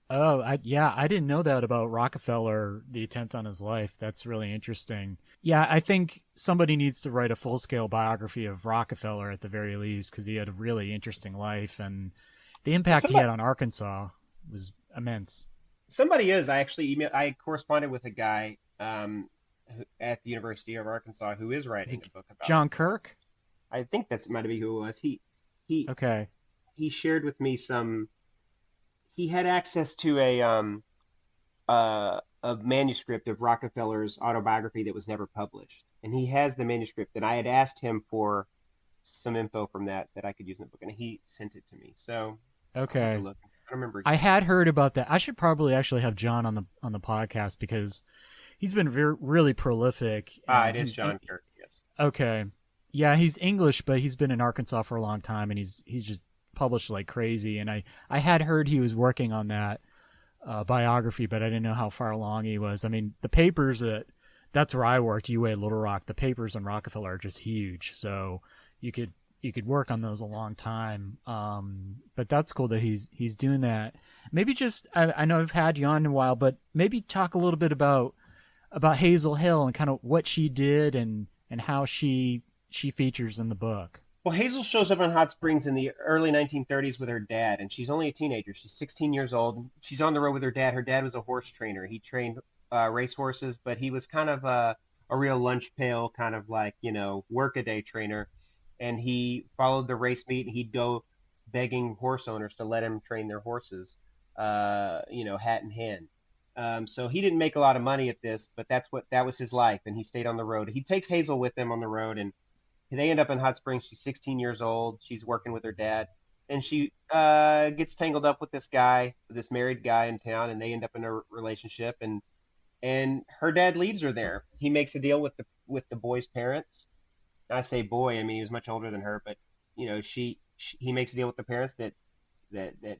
Oh, I didn't know that about Rockefeller, the attempt on his life. That's really interesting. Yeah, I think somebody needs to write a full-scale biography of Rockefeller at the very least because he had a really interesting life and the impact he Somebody had on Arkansas was immense. somebody is. I corresponded with a guy at the University of Arkansas who is Is writing it a book about John it. Kirk? I think that's might be who it was. He Okay. he shared with me some. He had access to a manuscript of Rockefeller's autobiography that was never published, and he has the manuscript. And I had asked him for some info from that I could use in the book, and he sent it to me. So I'll have to Okay. look. I don't remember I exactly. had heard about that. I should probably actually have John on the podcast because he's been really prolific and It is John Kirk. Yes. okay. Yeah, he's English, but he's been in Arkansas for a long time, and he's just published like crazy. And I had heard he was working on that biography, but I didn't know how far along he was. I mean, the papers that's where I worked, UA Little Rock. The papers on Rockefeller are just huge, so you could you could work on those a long time. But that's cool that he's doing that. Maybe just I know I've had you on in a while, but maybe talk a little bit about Hazel Hill and kind of what she did and how she features in the book. Well, Hazel shows up in Hot Springs in the early 1930s with her dad, and she's only a teenager. She's 16 years old. She's on the road with her dad. Her dad was a horse trainer. He trained race horses, but he was kind of a real lunch pail, kind of like, workaday trainer. And he followed the race meet, and he'd go begging horse owners to let him train their horses, hat in hand. So he didn't make a lot of money at this, but that was his life, and he stayed on the road. He takes Hazel with him on the road, and they end up in Hot Springs. She's 16 years old. She's working with her dad, and she gets tangled up with this guy, this married guy in town, and they end up in a relationship. And her dad leaves her there. He makes a deal with the boy's parents. I say boy, I mean he was much older than her, but he makes a deal with the parents that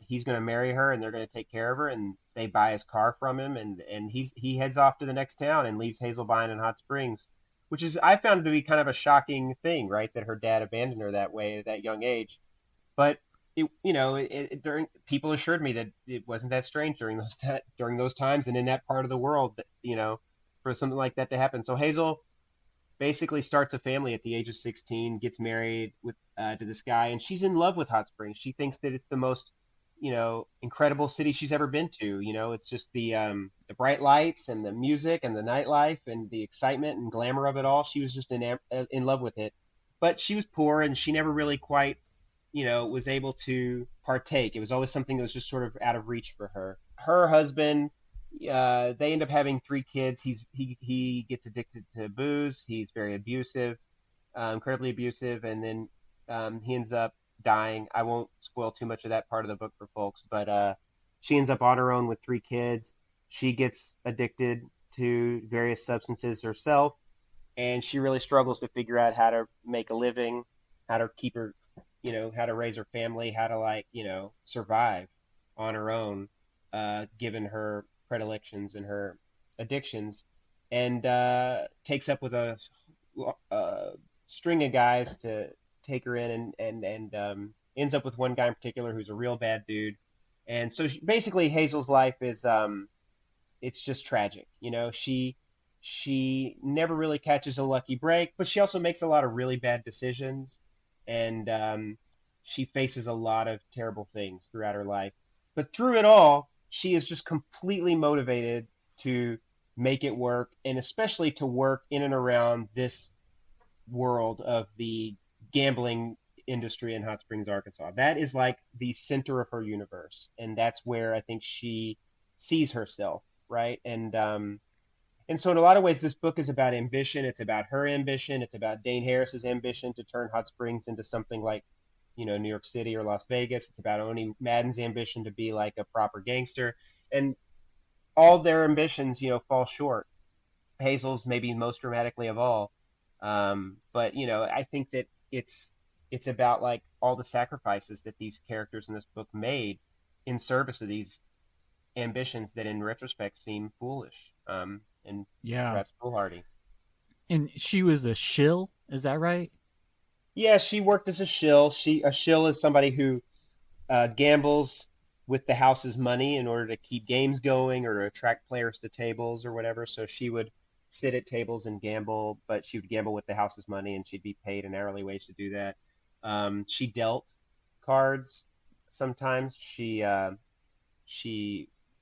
he's going to marry her and they're going to take care of her, and they buy his car from him, and he heads off to the next town and leaves Hazel behind in Hot Springs, which is I found to be kind of a shocking thing, right? That her dad abandoned her that way at that young age. But during people assured me that it wasn't that strange during those times and in that part of the world that, for something like that to happen. So Hazel basically starts a family at the age of 16, gets married with to this guy, and she's in love with Hot Springs. She thinks that it's the most, incredible city she's ever been to. It's just the bright lights and the music and the nightlife and the excitement and glamour of it all. She was just in love with it, but she was poor and she never really quite, was able to partake. It was always something that was just sort of out of reach for her. Her husband, they end up having three kids. He gets addicted to booze. He's very abusive, incredibly abusive, and then he ends up dying. I won't spoil too much of that part of the book for folks, but she ends up on her own with three kids. She gets addicted to various substances herself, and she really struggles to figure out how to make a living, how to keep her, how to raise her family, how to survive on her own, given her predilections and her addictions, and takes up with a string of guys to take her in, and ends up with one guy in particular who's a real bad dude. And so basically Hazel's life is it's just tragic. She never really catches a lucky break, but she also makes a lot of really bad decisions, and she faces a lot of terrible things throughout her life. But through it all, she is just completely motivated to make it work, and especially to work in and around this world of the gambling industry in Hot Springs, Arkansas. That is like the center of her universe, and that's where I think she sees herself, right? And so in a lot of ways, this book is about ambition. It's about her ambition. It's about Dane Harris's ambition to turn Hot Springs into something like, New York City or Las Vegas. It's about Oni Madden's ambition to be like a proper gangster. And all their ambitions, fall short. Hazel's maybe most dramatically of all. But I think that it's about like all the sacrifices that these characters in this book made in service of these ambitions that in retrospect seem foolish, and Yeah. perhaps foolhardy. And she was a shill, is that right? Yeah, she worked as a shill. A shill is somebody who gambles with the house's money in order to keep games going or to attract players to tables or whatever. So she would sit at tables and gamble, but she would gamble with the house's money and she'd be paid an hourly wage to do that. She dealt cards sometimes. She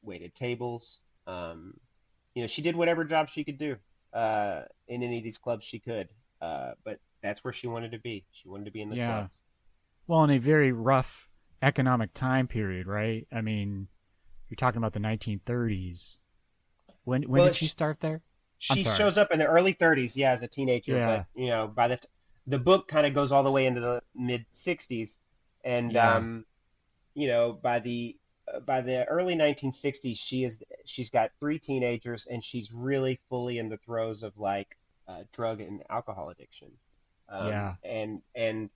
waited tables. She did whatever job she could do in any of these clubs she could. But that's where she wanted to be. She wanted to be in the Yeah. clubs. Well, in a very rough economic time period, right? I mean, you're talking about the 1930s. When Well, did she start there? I'm she sorry. shows up in the early 30s, yeah, as a teenager, Yeah. but by the book kind of goes all the way into the mid 60s, and Yeah. by the early 1960s, she's got three teenagers, and she's really fully in the throes of like drug and alcohol addiction, Yeah. and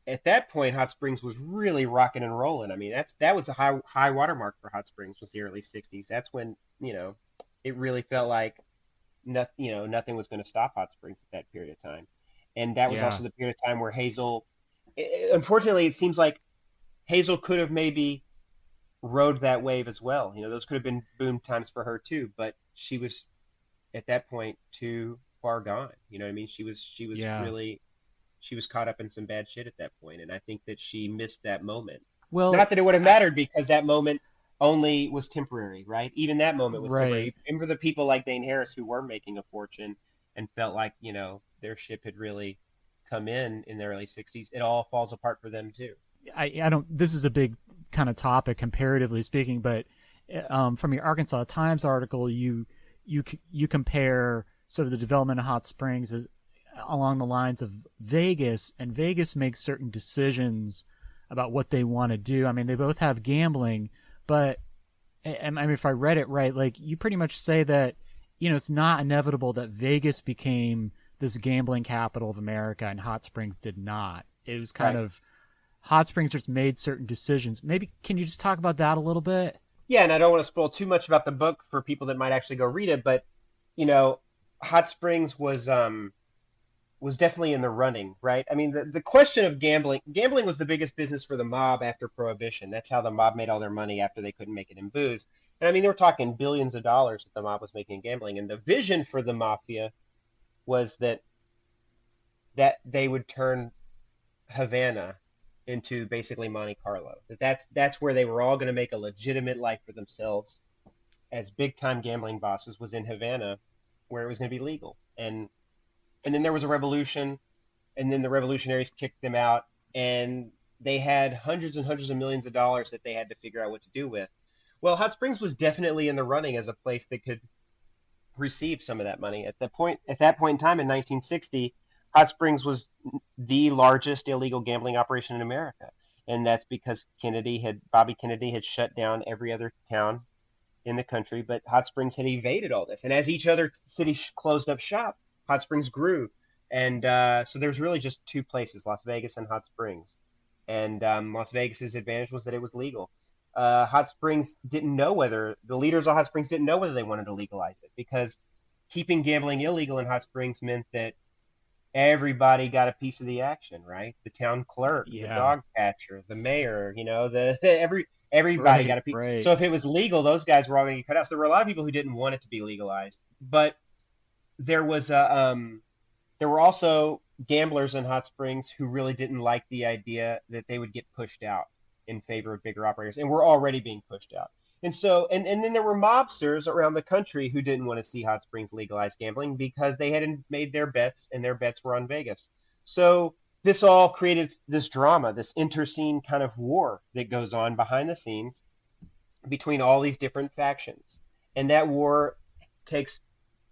at that point, Hot Springs was really rocking and rolling. I mean, that was a high watermark for Hot Springs was the early 60s. That's when it really felt like nothing was going to stop Hot Springs at that period of time. And that was Yeah. also the period of time where unfortunately, it seems like Hazel could have maybe rode that wave as well. Those could have been boom times for her too, but she was at that point too far gone. You know what I mean? She was Yeah. really she was caught up in some bad shit at that point, and I think that she missed that moment. Well, Not that it would have mattered because that moment only was temporary, right? Even that moment was right. temporary. And for the people like Dane Harris who were making a fortune and felt like, their ship had really come in the early 60s, it all falls apart for them too. I don't. This is a big kind of topic comparatively speaking, but from your Arkansas Times article, you compare sort of the development of Hot Springs as along the lines of Vegas, and Vegas makes certain decisions about what they want to do. I mean, they both have gambling, but I mean, if I read it right, like you pretty much say that it's not inevitable that Vegas became this gambling capital of America and Hot Springs did not. It was kind Right. of Hot Springs just made certain decisions. Maybe can you just talk about that a little bit? Yeah, and I don't want to spoil too much about the book for people that might actually go read it, but you know, Hot Springs was definitely in the running, right? I mean, the question of gambling was the biggest business for the mob after Prohibition. That's how the mob made all their money after they couldn't make it in booze. And I mean, they were talking billions of dollars that the mob was making in gambling. And the vision for the mafia was that they would turn Havana into basically Monte Carlo. That's where they were all going to make a legitimate life for themselves as big time gambling bosses was in Havana, where it was going to be legal. And then there was a revolution, and then the revolutionaries kicked them out, and they had hundreds and hundreds of millions of dollars that they had to figure out what to do with. Well, Hot Springs was definitely in the running as a place that could receive some of that money. At that point in time in 1960, Hot Springs was the largest illegal gambling operation in America, and that's because Bobby Kennedy had shut down every other town in the country, but Hot Springs had evaded all this. And as each other city closed up shop, Hot Springs grew. And so there's really just two places, Las Vegas and Hot Springs. And Las Vegas's advantage was that it was legal. Hot Springs didn't know whether the leaders of Hot Springs didn't know whether they wanted to legalize it because keeping gambling illegal in Hot Springs meant that everybody got a piece of the action, right? The town clerk, the Yeah. dog catcher, the mayor, everybody got Right. a piece. Right. So if it was legal, those guys were all going to get cut out. So there were a lot of people who didn't want it to be legalized, but there was there were also gamblers in Hot Springs who really didn't like the idea that they would get pushed out in favor of bigger operators, and were already being pushed out. And then there were mobsters around the country who didn't want to see Hot Springs legalize gambling because they hadn't made their bets, and their bets were on Vegas. So this all created this drama, this interscene kind of war that goes on behind the scenes between all these different factions. And that war takes,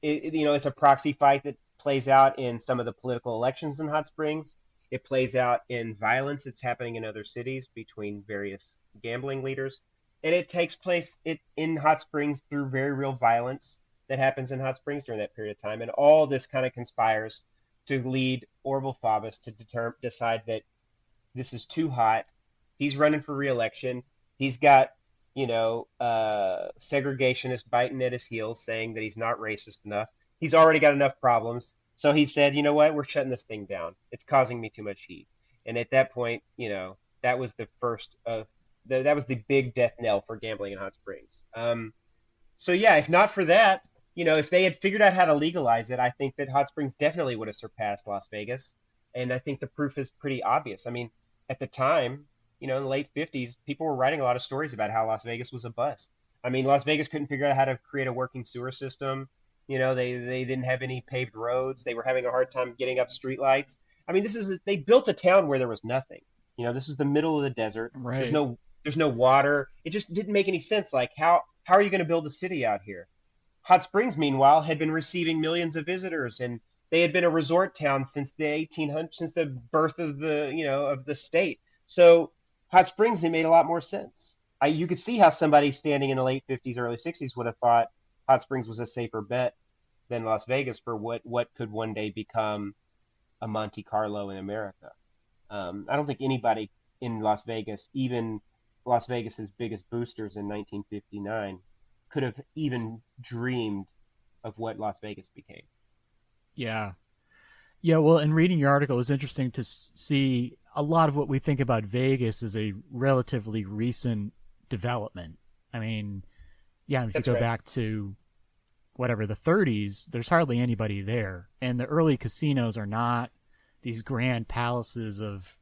it's a proxy fight that plays out in some of the political elections in Hot Springs. It plays out in violence that's happening in other cities between various gambling leaders. And it takes place in Hot Springs through very real violence that happens in Hot Springs during that period of time. And all this kind of conspires to lead Orval Faubus to decide that this is too hot. He's running for re-election. He's got, segregationists biting at his heels, saying that he's not racist enough. He's already got enough problems. So he said, you know what, we're shutting this thing down. It's causing me too much heat. And at that point, that was the first of that was the big death knell for gambling in Hot Springs. So yeah, if not for that, if they had figured out how to legalize it, I think that Hot Springs definitely would have surpassed Las Vegas. And I think the proof is pretty obvious. I mean, at the time, in the late 50s, people were writing a lot of stories about how Las Vegas was a bust. I mean, Las Vegas couldn't figure out how to create a working sewer system. They didn't have any paved roads. They were having a hard time getting up streetlights. I mean, they built a town where there was nothing. This is the middle of the desert. Right. There's no water. It just didn't make any sense. Like, how are you going to build a city out here? Hot Springs, meanwhile, had been receiving millions of visitors, and they had been a resort town since the 1800s, since the birth of the state. So Hot Springs, it made a lot more sense. You could see how somebody standing in the late 50s, early 60s would have thought Hot Springs was a safer bet than Las Vegas for what could one day become a Monte Carlo in America. I don't think anybody in Las Vegas, even Las Vegas's biggest boosters in 1959, could have even dreamed of what Las Vegas became. Yeah. Yeah, well, in reading your article, it was interesting to see a lot of what we think about Vegas is a relatively recent development. I mean, yeah, if you go back to whatever, the 30s, there's hardly anybody there. And the early casinos are not these grand palaces of,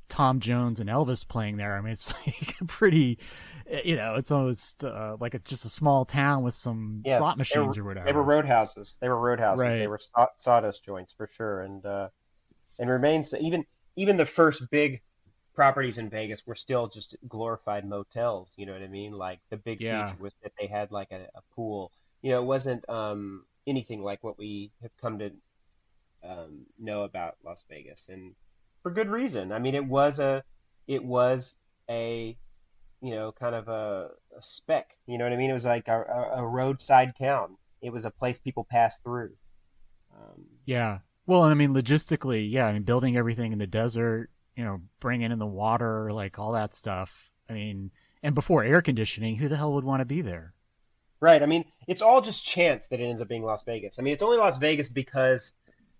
Tom Jones and Elvis playing there. I mean, it's like pretty, it's almost like just a small town with some slot machines or whatever. They were roadhouses. Right. They were sawdust joints for sure. And remains even the first big properties in Vegas were still just glorified motels. You know what I mean? Like the big feature was that they had like a pool. It wasn't anything like what we have come to know about Las Vegas, and for good reason. I mean, it was a kind of a speck. You know what I mean? It was like a roadside town. It was a place people passed through. Yeah. Well, and I mean, logistically, yeah. I mean, building everything in the desert, bringing in the water, like all that stuff. I mean, and before air conditioning, who the hell would want to be there? Right. I mean, it's all just chance that it ends up being Las Vegas. I mean, it's only Las Vegas because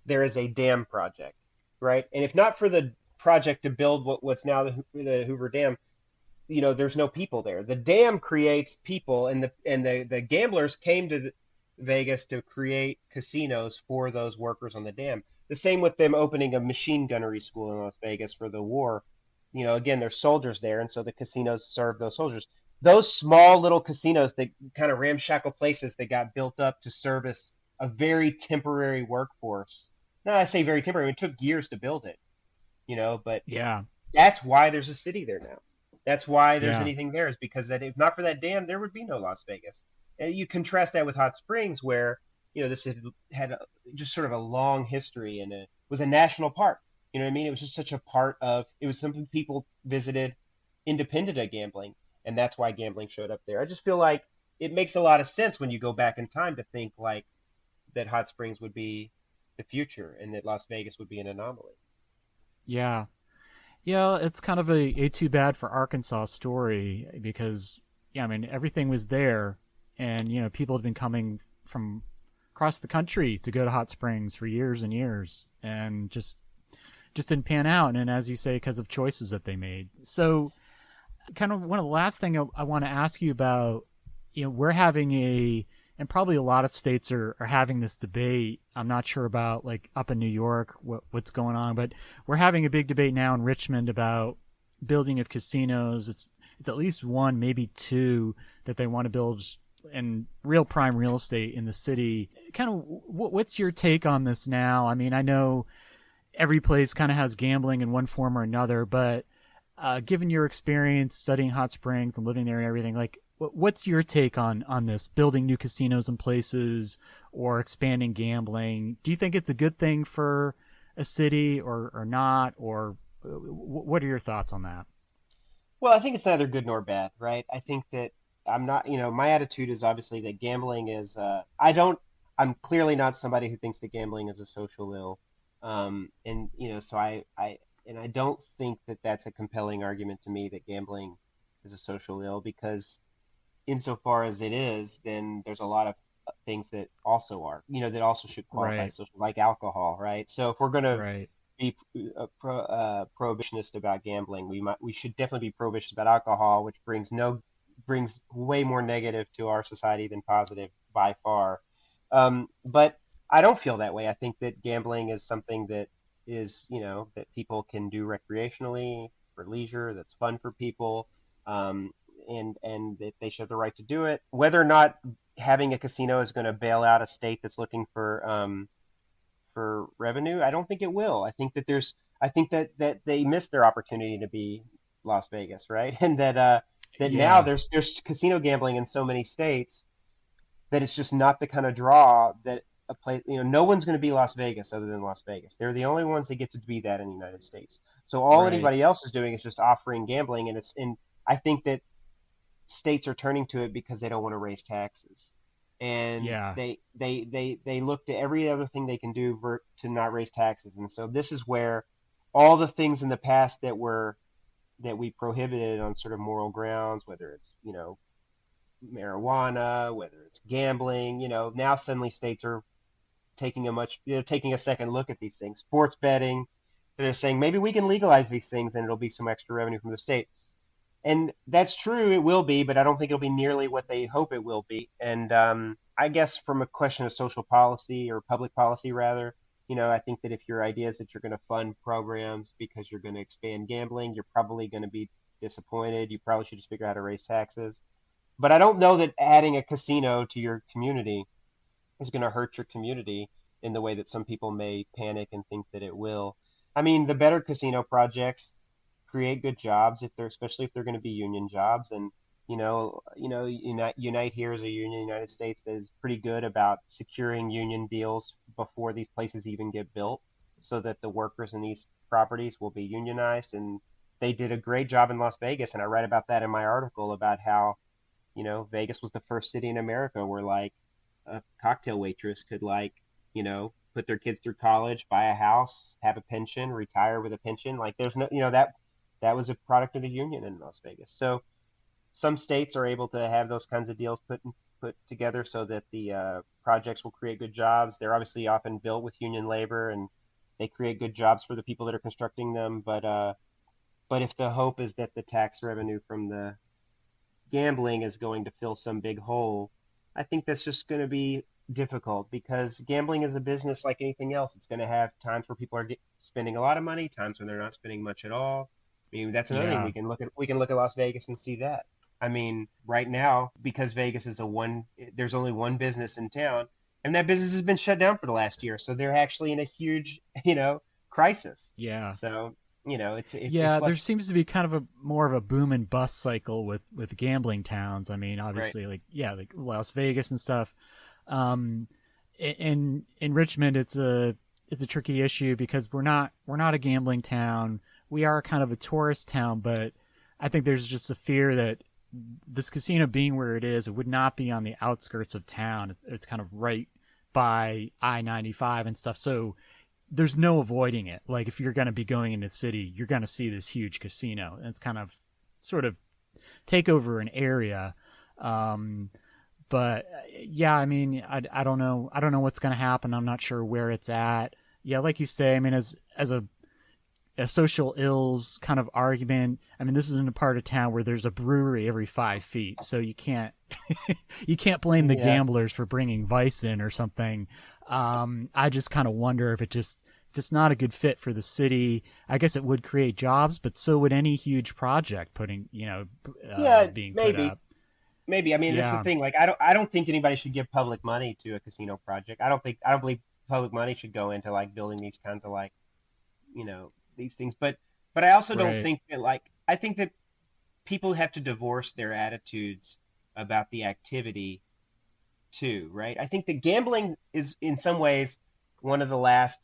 there is a dam project, right? And if not for the project to build what's now the Hoover Dam, there's no people there. The dam creates people, and the gamblers came to Vegas to create casinos for those workers on the dam. The same with them opening a machine gunnery school in Las Vegas for the war. Again, there's soldiers there, and so the casinos serve those soldiers. Those small little casinos, that kind of ramshackle places that got built up to service a very temporary workforce. Now, I say very temporary. It took years to build it, but yeah, that's why there's a city there now. That's why there's anything there, is because that if not for that dam, there would be no Las Vegas. And you contrast that with Hot Springs, where this had just sort of a long history, and it was a national park. You know what I mean? It was just such a part of it. Was something people visited independent of gambling, and that's why gambling showed up there. I just feel like it makes a lot of sense when you go back in time to think like that Hot Springs would be the future and that Las Vegas would be an anomaly. Yeah. Yeah, it's kind of a too bad for Arkansas story because, I mean, everything was there, and, people had been coming from across the country to go to Hot Springs for years and years, and just didn't pan out. And as you say, because of choices that they made. So kind of one of the last thing I want to ask you about, we're having and probably a lot of states are having this debate. I'm not sure about like up in New York, what's going on, but we're having a big debate now in Richmond about building of casinos. It's at least one, maybe two that they want to build in real prime real estate in the city. Kind of what's your take on this now? I mean, I know every place kind of has gambling in one form or another, but given your experience studying Hot Springs and living there and everything, like, what's your take on this, building new casinos in places or expanding gambling? Do you think it's a good thing for a city or not? Or what are your thoughts on that? Well, I think it's neither good nor bad, right? I think that I'm not, my attitude is obviously that gambling is, I'm clearly not somebody who thinks that gambling is a social ill. So I don't think that that's a compelling argument to me that gambling is a social ill, because insofar as it is, then there's a lot of things that also are, that also should qualify Right. as social, like alcohol, right? So if we're going to Right. be prohibitionist about gambling, we should definitely be prohibitionist about alcohol, which brings way more negative to our society than positive by far. But I don't feel that way. I think that gambling is something that is, that people can do recreationally for leisure, that's fun for people, um, and that they should have the right to do it. Whether or not having a casino is going to bail out a state that's looking for revenue, I don't think it will. I think that they missed their opportunity to be Las Vegas, right? And that now Yeah. there's casino gambling in so many states that it's just not the kind of draw that a place, no one's going to be Las Vegas other than Las Vegas. They're the only ones that get to be that in the United States. So all Right. anybody else is doing is just offering gambling, and I think that states are turning to it because they don't want to raise taxes, and Yeah. they look to every other thing they can do to not raise taxes. And so this is where all the things in the past that we prohibited on sort of moral grounds, whether it's marijuana, whether it's gambling, now suddenly states are taking a second look at these things. Sports betting, they're saying maybe we can legalize these things and it'll be some extra revenue from the state. And that's true, it will be, but I don't think it'll be nearly what they hope it will be. And I guess from a question of social policy or public policy, rather, I think that if your idea is that you're going to fund programs because you're going to expand gambling, you're probably going to be disappointed. You probably should just figure out how to raise taxes. But I don't know that adding a casino to your community is going to hurt your community in the way that some people may panic and think that it will. I mean, the better casino projects create good jobs especially if they're going to be union jobs. And Unite here is a union in the United States that is pretty good about securing union deals before these places even get built, so that the workers in these properties will be unionized. And they did a great job in Las Vegas, and I write about that in my article about how Vegas was the first city in America where like a cocktail waitress could put their kids through college, buy a house, have a pension, retire with a pension. Like there's no, that was a product of the union in Las Vegas. So some states are able to have those kinds of deals put together so that the projects will create good jobs. They're obviously often built with union labor, and they create good jobs for the people that are constructing them. But if the hope is that the tax revenue from the gambling is going to fill some big hole, I think that's just going to be difficult, because gambling is a business like anything else. It's going to have times where people are spending a lot of money, times when they're not spending much at all. I mean, that's another thing Yeah. we can look at. We can look at Las Vegas and see that. I mean, right now, because Vegas is there's only one business in town, and that business has been shut down for the last year. So they're actually in a huge, crisis. Yeah. So, it Yeah, there fluctuates. seems to be kind of a more of a boom and bust cycle with gambling towns. I mean, Right. obviously, like yeah, like Las Vegas and stuff. Um, in Richmond, it's a tricky issue because we're not a gambling town. We are kind of a tourist town, but I think there's just a fear that this casino being where it is, it would not be on the outskirts of town. It's kind of right by I-95 and stuff. So there's no avoiding it. Like if you're going to be going into the city, you're going to see this huge casino, and it's kind of sort of take over an area. Um, but yeah, I mean, I don't know. I don't know what's going to happen. I'm not sure where it's at. Yeah, like you say, I mean, as a social ills kind of argument. I mean, this is in a part of town where there's a brewery every 5 feet, so you can't you can't blame the Yeah. gamblers for bringing vice in or something. I just kind of wonder if it just not a good fit for the city. I guess it would create jobs, but so would any huge project Yeah, being put maybe. up. Maybe. I mean, that's the Yeah, thing. Like, I don't think anybody should give public money to a casino project. I don't believe public money should go into like building these kinds of like, these things. But I also don't right. think that like, I think that people have to divorce their attitudes about the activity too, right? I think that gambling is in some ways one of the last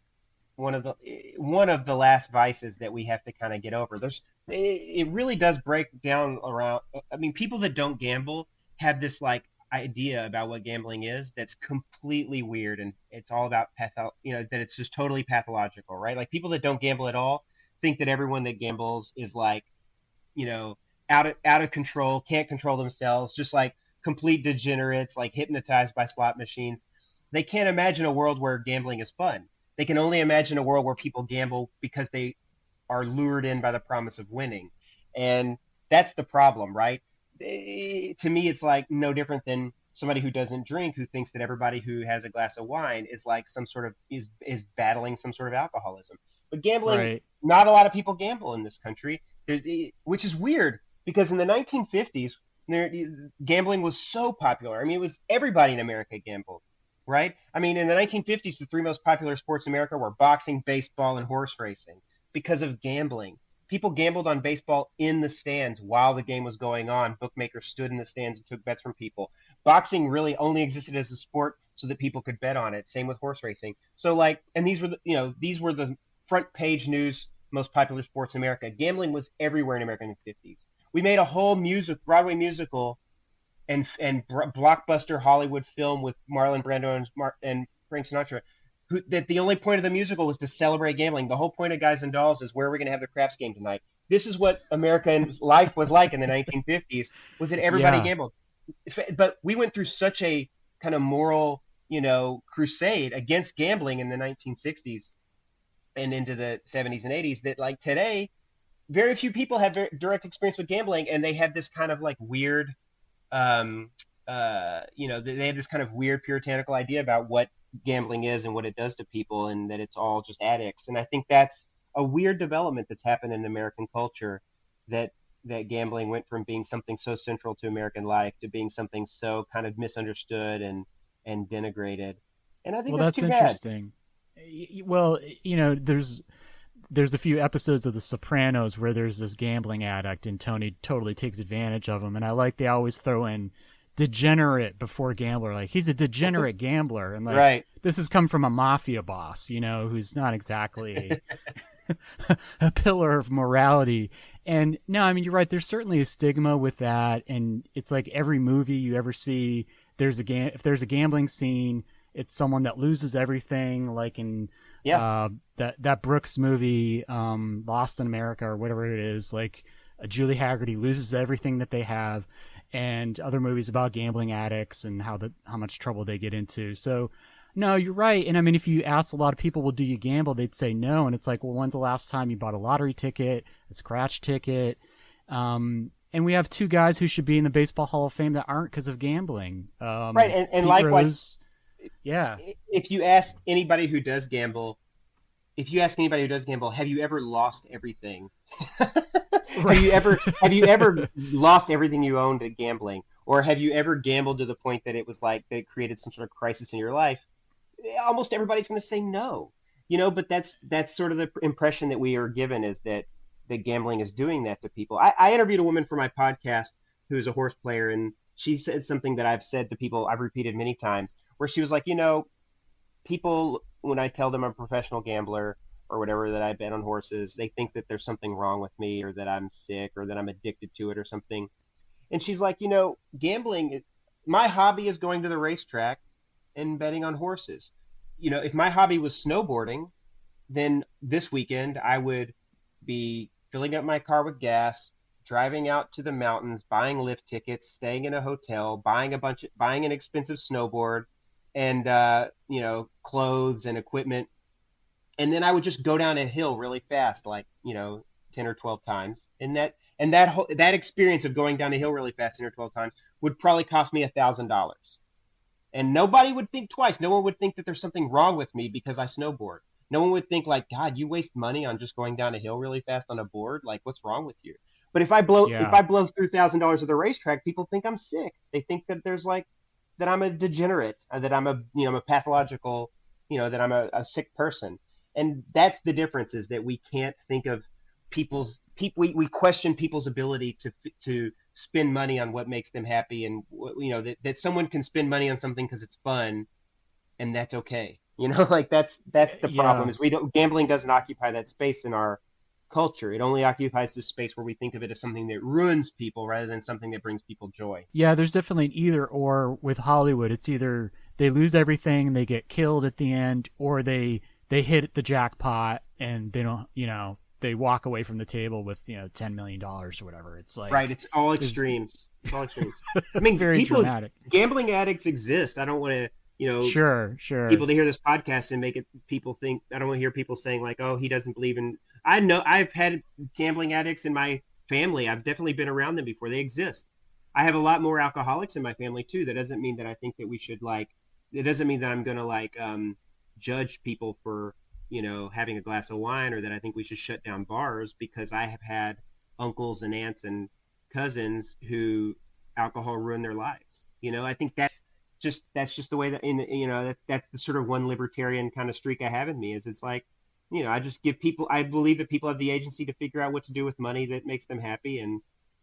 one of the last vices that we have to kind of get over. It really does break down around. I mean, people that don't gamble have this like idea about what gambling is that's completely weird, and it's all about that it's just totally pathological, right? Like people that don't gamble at all think that everyone that gambles is like, out of control, can't control themselves, just like complete degenerates, like hypnotized by slot machines. They can't imagine a world where gambling is fun. They can only imagine a world where people gamble because they are lured in by the promise of winning. And that's the problem, right? To me, it's like no different than somebody who doesn't drink, who thinks that everybody who has a glass of wine is like some sort of is battling some sort of alcoholism. But gambling, Right. not a lot of people gamble in this country, which is weird because in the 1950s, gambling was so popular. I mean, it was everybody in America gambled, right? I mean, in the 1950s, the three most popular sports in America were boxing, baseball, and horse racing because of gambling. People gambled on baseball in the stands while the game was going on. Bookmakers stood in the stands and took bets from people. Boxing really only existed as a sport so that people could bet on it. Same with horse racing. So and these were the front page news, most popular sports in America. Gambling was everywhere in America in the 50s. We made a whole Broadway musical and blockbuster Hollywood film with Marlon Brando and Frank Sinatra, that the only point of the musical was to celebrate gambling. The whole point of Guys and Dolls is where are we going to have the craps game tonight. This is what American life was like in the 1950s, was that everybody gambled. But we went through such a kind of moral, crusade against gambling in the 1960s and into the 70s and 80s that like today, very few people have direct experience with gambling, and they have this kind of like weird, they have this kind of weird puritanical idea about what gambling is and what it does to people, and that it's all just addicts. And I think that's a weird development that's happened in American culture, that gambling went from being something so central to American life to being something so kind of misunderstood and denigrated. And I think that's too bad. Interesting. Well, there's a few episodes of The Sopranos where there's this gambling addict and Tony totally takes advantage of him, and I like they always throw in degenerate before gambler, like he's a degenerate gambler, and like right. This has come from a mafia boss, who's not exactly a pillar of morality. And no, I mean, you're right, there's certainly a stigma with that, and it's like every movie you ever see, if there's a gambling scene, it's someone that loses everything, like in that Brooks movie, Lost in America or whatever it is, like Julie Haggerty loses everything that they have, and other movies about gambling addicts and how much trouble they get into. So no, you're right. And I mean, if you ask a lot of people, well, do you gamble? They'd say no. And it's like, well, when's the last time you bought a lottery ticket, a scratch ticket? And we have two guys who should be in the Baseball Hall of Fame that aren't because of gambling. Right. And likewise, yeah. If you ask anybody who does gamble, have you ever lost everything? Right. Have you ever lost everything you owned at gambling? Or have you ever gambled to the point that it was like that it created some sort of crisis in your life? Almost everybody's going to say no. But that's sort of the impression that we are given, is that gambling is doing that to people. I interviewed a woman for my podcast who's a horse player, and she said something that I've said to people, I've repeated many times, where she was like, people, when I tell them I'm a professional gambler or whatever, that I bet on horses, they think that there's something wrong with me, or that I'm sick, or that I'm addicted to it or something. And she's like, gambling, my hobby is going to the racetrack and betting on horses. If my hobby was snowboarding, then this weekend I would be filling up my car with gas, driving out to the mountains, buying lift tickets, staying in a hotel, buying an expensive snowboard, and clothes and equipment, and then I would just go down a hill really fast, like 10 or 12 times, and that experience of going down a hill really fast 10 or 12 times would probably cost me $1,000, and nobody would think twice. No one would think that there's something wrong with me because I snowboard. No one would think like, God, you waste money on just going down a hill really fast on a board. Like, what's wrong with you? But if I blow through $1,000 at the racetrack, people think I'm sick. They think that there's like that I'm a degenerate, that I'm a pathological, that I'm a sick person. And that's the difference, is that we can't think of we question people's ability to spend money on what makes them happy, and that someone can spend money on something because it's fun, and that's okay. Like that's the problem, is gambling doesn't occupy that space in our culture. It only occupies this space where we think of it as something that ruins people rather than something that brings people joy. Yeah, there's definitely an either or with Hollywood. It's either they lose everything and they get killed at the end, or they hit the jackpot and they don't, they walk away from the table with $10 million or whatever. It's like Right. It's all extremes. It's all extremes. I mean, very dramatic. Gambling addicts exist. I don't want to, Sure. people to hear this podcast and make it people think. I don't want to hear people saying like, "Oh, he doesn't believe in." I know I've had gambling addicts in my family. I've definitely been around them before. They exist. I have a lot more alcoholics in my family too. That doesn't mean that I think that we should like. It doesn't mean that I'm gonna like judge people for having a glass of wine, or that I think we should shut down bars, because I have had uncles and aunts and cousins who alcohol ruined their lives. I think that's just the way that that's the sort of one libertarian kind of streak I have in me, is it's like, I just give people, I believe that people have the agency to figure out what to do with money that makes them happy, and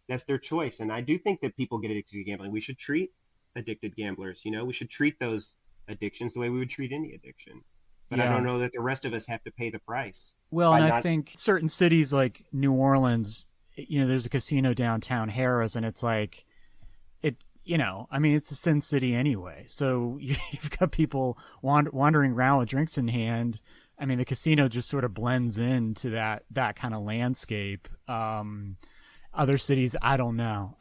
that's their choice. And I do think that people get addicted to gambling. We should treat addicted gamblers, we should treat those addictions the way we would treat any addiction. But I don't know that the rest of us have to pay the price. Well, and I think certain cities like New Orleans, there's a casino downtown Harrah's, and it's like, I mean, it's a sin city anyway. So you've got people wandering around with drinks in hand. I mean, the casino just sort of blends into that kind of landscape. Other cities, I don't know.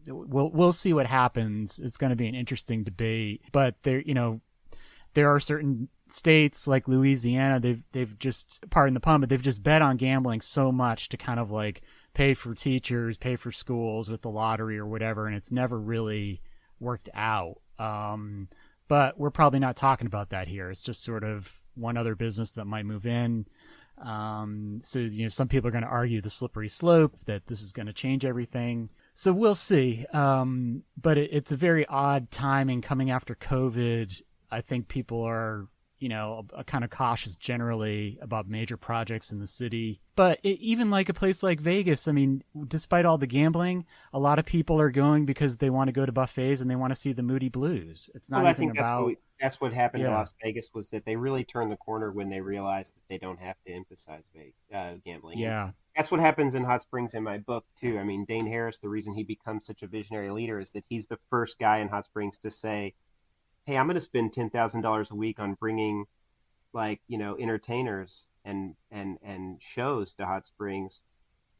We'll see what happens. It's going to be an interesting debate. But there are certain states like Louisiana, they've just, pardon the pun, but they've just bet on gambling so much to kind of like pay for teachers, pay for schools with the lottery or whatever, and it's never really worked out. But we're probably not talking about that here. It's just sort of one other business that might move in. So some people are going to argue the slippery slope, that this is going to change everything. So we'll see. But it's a very odd timing coming after COVID. I think people are, kind of cautious generally about major projects in the city. But even like a place like Vegas, I mean, despite all the gambling, a lot of people are going because they want to go to buffets and they want to see the Moody Blues. It's not anything about... That's what happened in Las Vegas, was that they really turned the corner when they realized that they don't have to emphasize gambling. Yeah. And that's what happens in Hot Springs in my book, too. I mean, Dane Harris, the reason he becomes such a visionary leader is that he's the first guy in Hot Springs to say, hey, I'm going to spend $10,000 a week on bringing entertainers and shows to Hot Springs.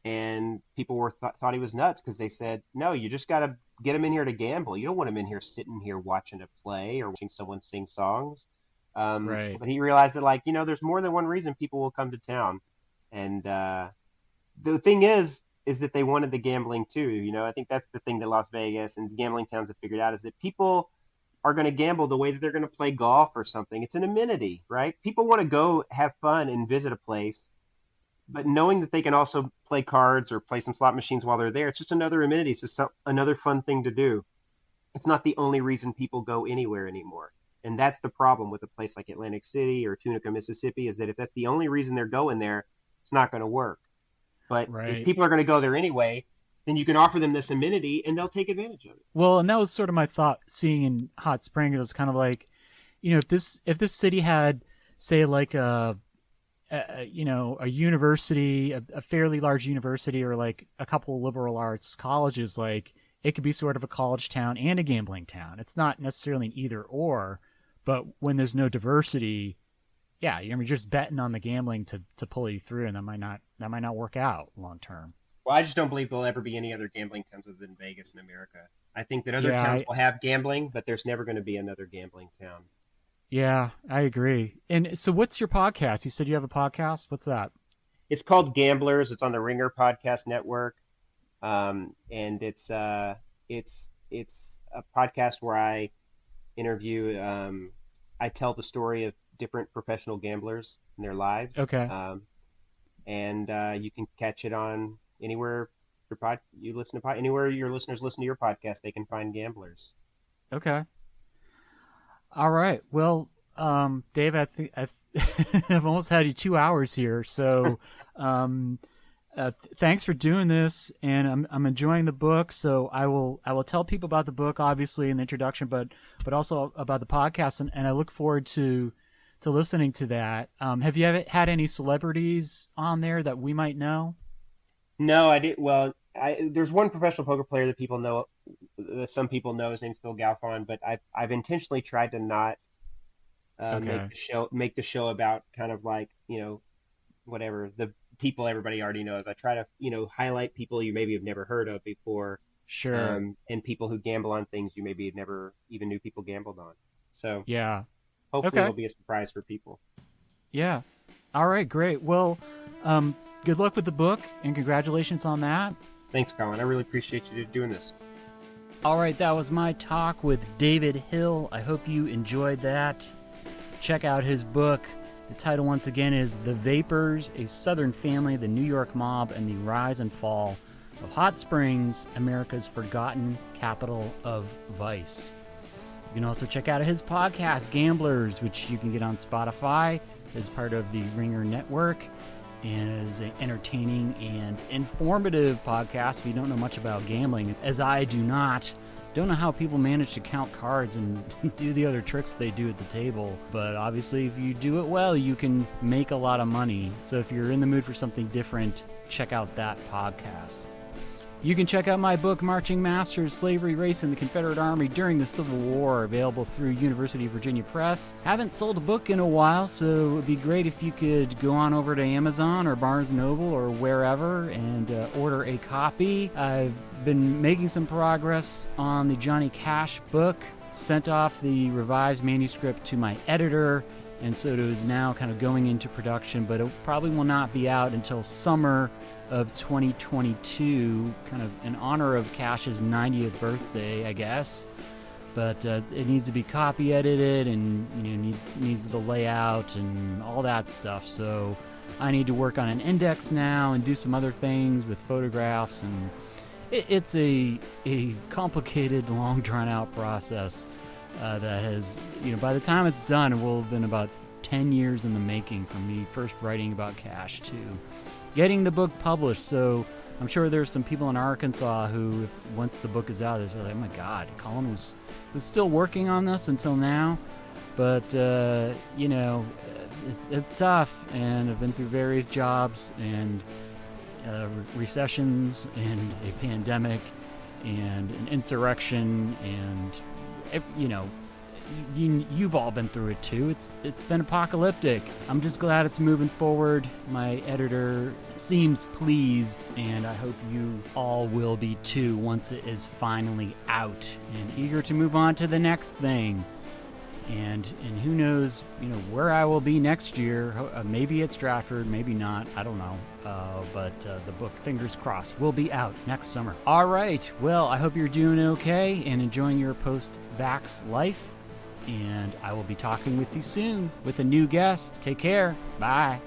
And people thought he was nuts, because they said, no, you just got to get them in here to gamble. You don't want them in here sitting here watching a play or watching someone sing songs. Right. But he realized that there's more than one reason people will come to town. And the thing is that they wanted the gambling too. I think that's the thing that Las Vegas and gambling towns have figured out, is that people are going to gamble the way that they're going to play golf or something. It's an amenity, right? People want to go have fun and visit a place, but knowing that they can also play cards or play some slot machines while they're there, it's just another amenity. It's just another fun thing to do. It's not the only reason people go anywhere anymore. And that's the problem with a place like Atlantic City or Tunica, Mississippi, is that if that's the only reason they're going there, it's not going to work. But if people are going to go there anyway, then you can offer them this amenity and they'll take advantage of it. Well, and that was sort of my thought seeing in Hot Springs. It was kind of like, if this city had, say, like a university, a fairly large university, or like a couple of liberal arts colleges, like it could be sort of a college town and a gambling town. It's not necessarily an either or, but when there's no diversity, yeah, you're just betting on the gambling to pull you through, and that might not work out long term. Well, I just don't believe there'll ever be any other gambling towns other than Vegas in America. I think that other towns will have gambling, but there's never going to be another gambling town. Yeah, I agree. And so what's your podcast? You said you have a podcast. What's that? It's called Gamblers. It's on the Ringer Podcast Network. And it's a podcast where I interview, I tell the story of different professional gamblers and their lives. Okay. And you can catch it on anywhere anywhere your listeners listen to your podcast, they can find Gamblers. Okay. All right. Well, Dave, I think I've almost had you 2 hours here. So, thanks for doing this, and I'm enjoying the book. So I will tell people about the book, obviously in the introduction, but also about the podcast, and I look forward to listening to that. Have you ever had any celebrities on there that we might know? No, I did. Well, there's one professional poker player that people know, that some people know. His name's Phil Galfond, but I've intentionally tried to not make the show about kind of like whatever, the people everybody already knows. I try to, highlight people you maybe have never heard of before, Sure. and people who gamble on things you maybe never even knew people gambled on. So Yeah. hopefully Okay. it'll be a surprise for people. Yeah. All right, great. Well, good luck with the book and congratulations on that. Thanks, Colin. I really appreciate you doing this. All right, that was my talk with David Hill. I hope you enjoyed that. Check out his book. The title, once again, is The Vapers, A Southern Family, the New York Mob, and the Rise and Fall of Hot Springs, America's Forgotten Capital of Vice. You can also check out his podcast, Gamblers, which you can get on Spotify as part of the Ringer Network. And it is an entertaining and informative podcast if you don't know much about gambling, as I do not. Don't know how people manage to count cards and do the other tricks they do at the table. But obviously, if you do it well, you can make a lot of money. So if you're in the mood for something different, check out that podcast. You can check out my book, Marching Masters, Slavery, Race, and the Confederate Army During the Civil War, available through University of Virginia Press. Haven't sold a book in a while, so it would be great if you could go on over to Amazon or Barnes & Noble or wherever and order a copy. I've been making some progress on the Johnny Cash book, sent off the revised manuscript to my editor, and so it is now kind of going into production, but it probably will not be out until summer of 2022, kind of in honor of Cash's 90th birthday, I guess. But it needs to be copy edited, and needs the layout and all that stuff. So I need to work on an index now and do some other things with photographs, and it's a complicated, long drawn out process that has, by the time it's done, it will have been about 10 years in the making from me first writing about Cash to getting the book published. So I'm sure there's some people in Arkansas who, once the book is out, they're like, oh my God, Colin was still working on this until now. But, it's tough, and I've been through various jobs and recessions and a pandemic and an insurrection, and, you've all been through it too. It's been apocalyptic. I'm just glad it's moving forward. My editor seems pleased, and I hope you all will be too once it is finally out, and eager to move on to the next thing. And who knows, where I will be next year. Maybe at Stratford, maybe not. I don't know. But the book, fingers crossed, will be out next summer. All right. Well, I hope you're doing okay and enjoying your post-vax life. And I will be talking with you soon with a new guest. Take care. Bye.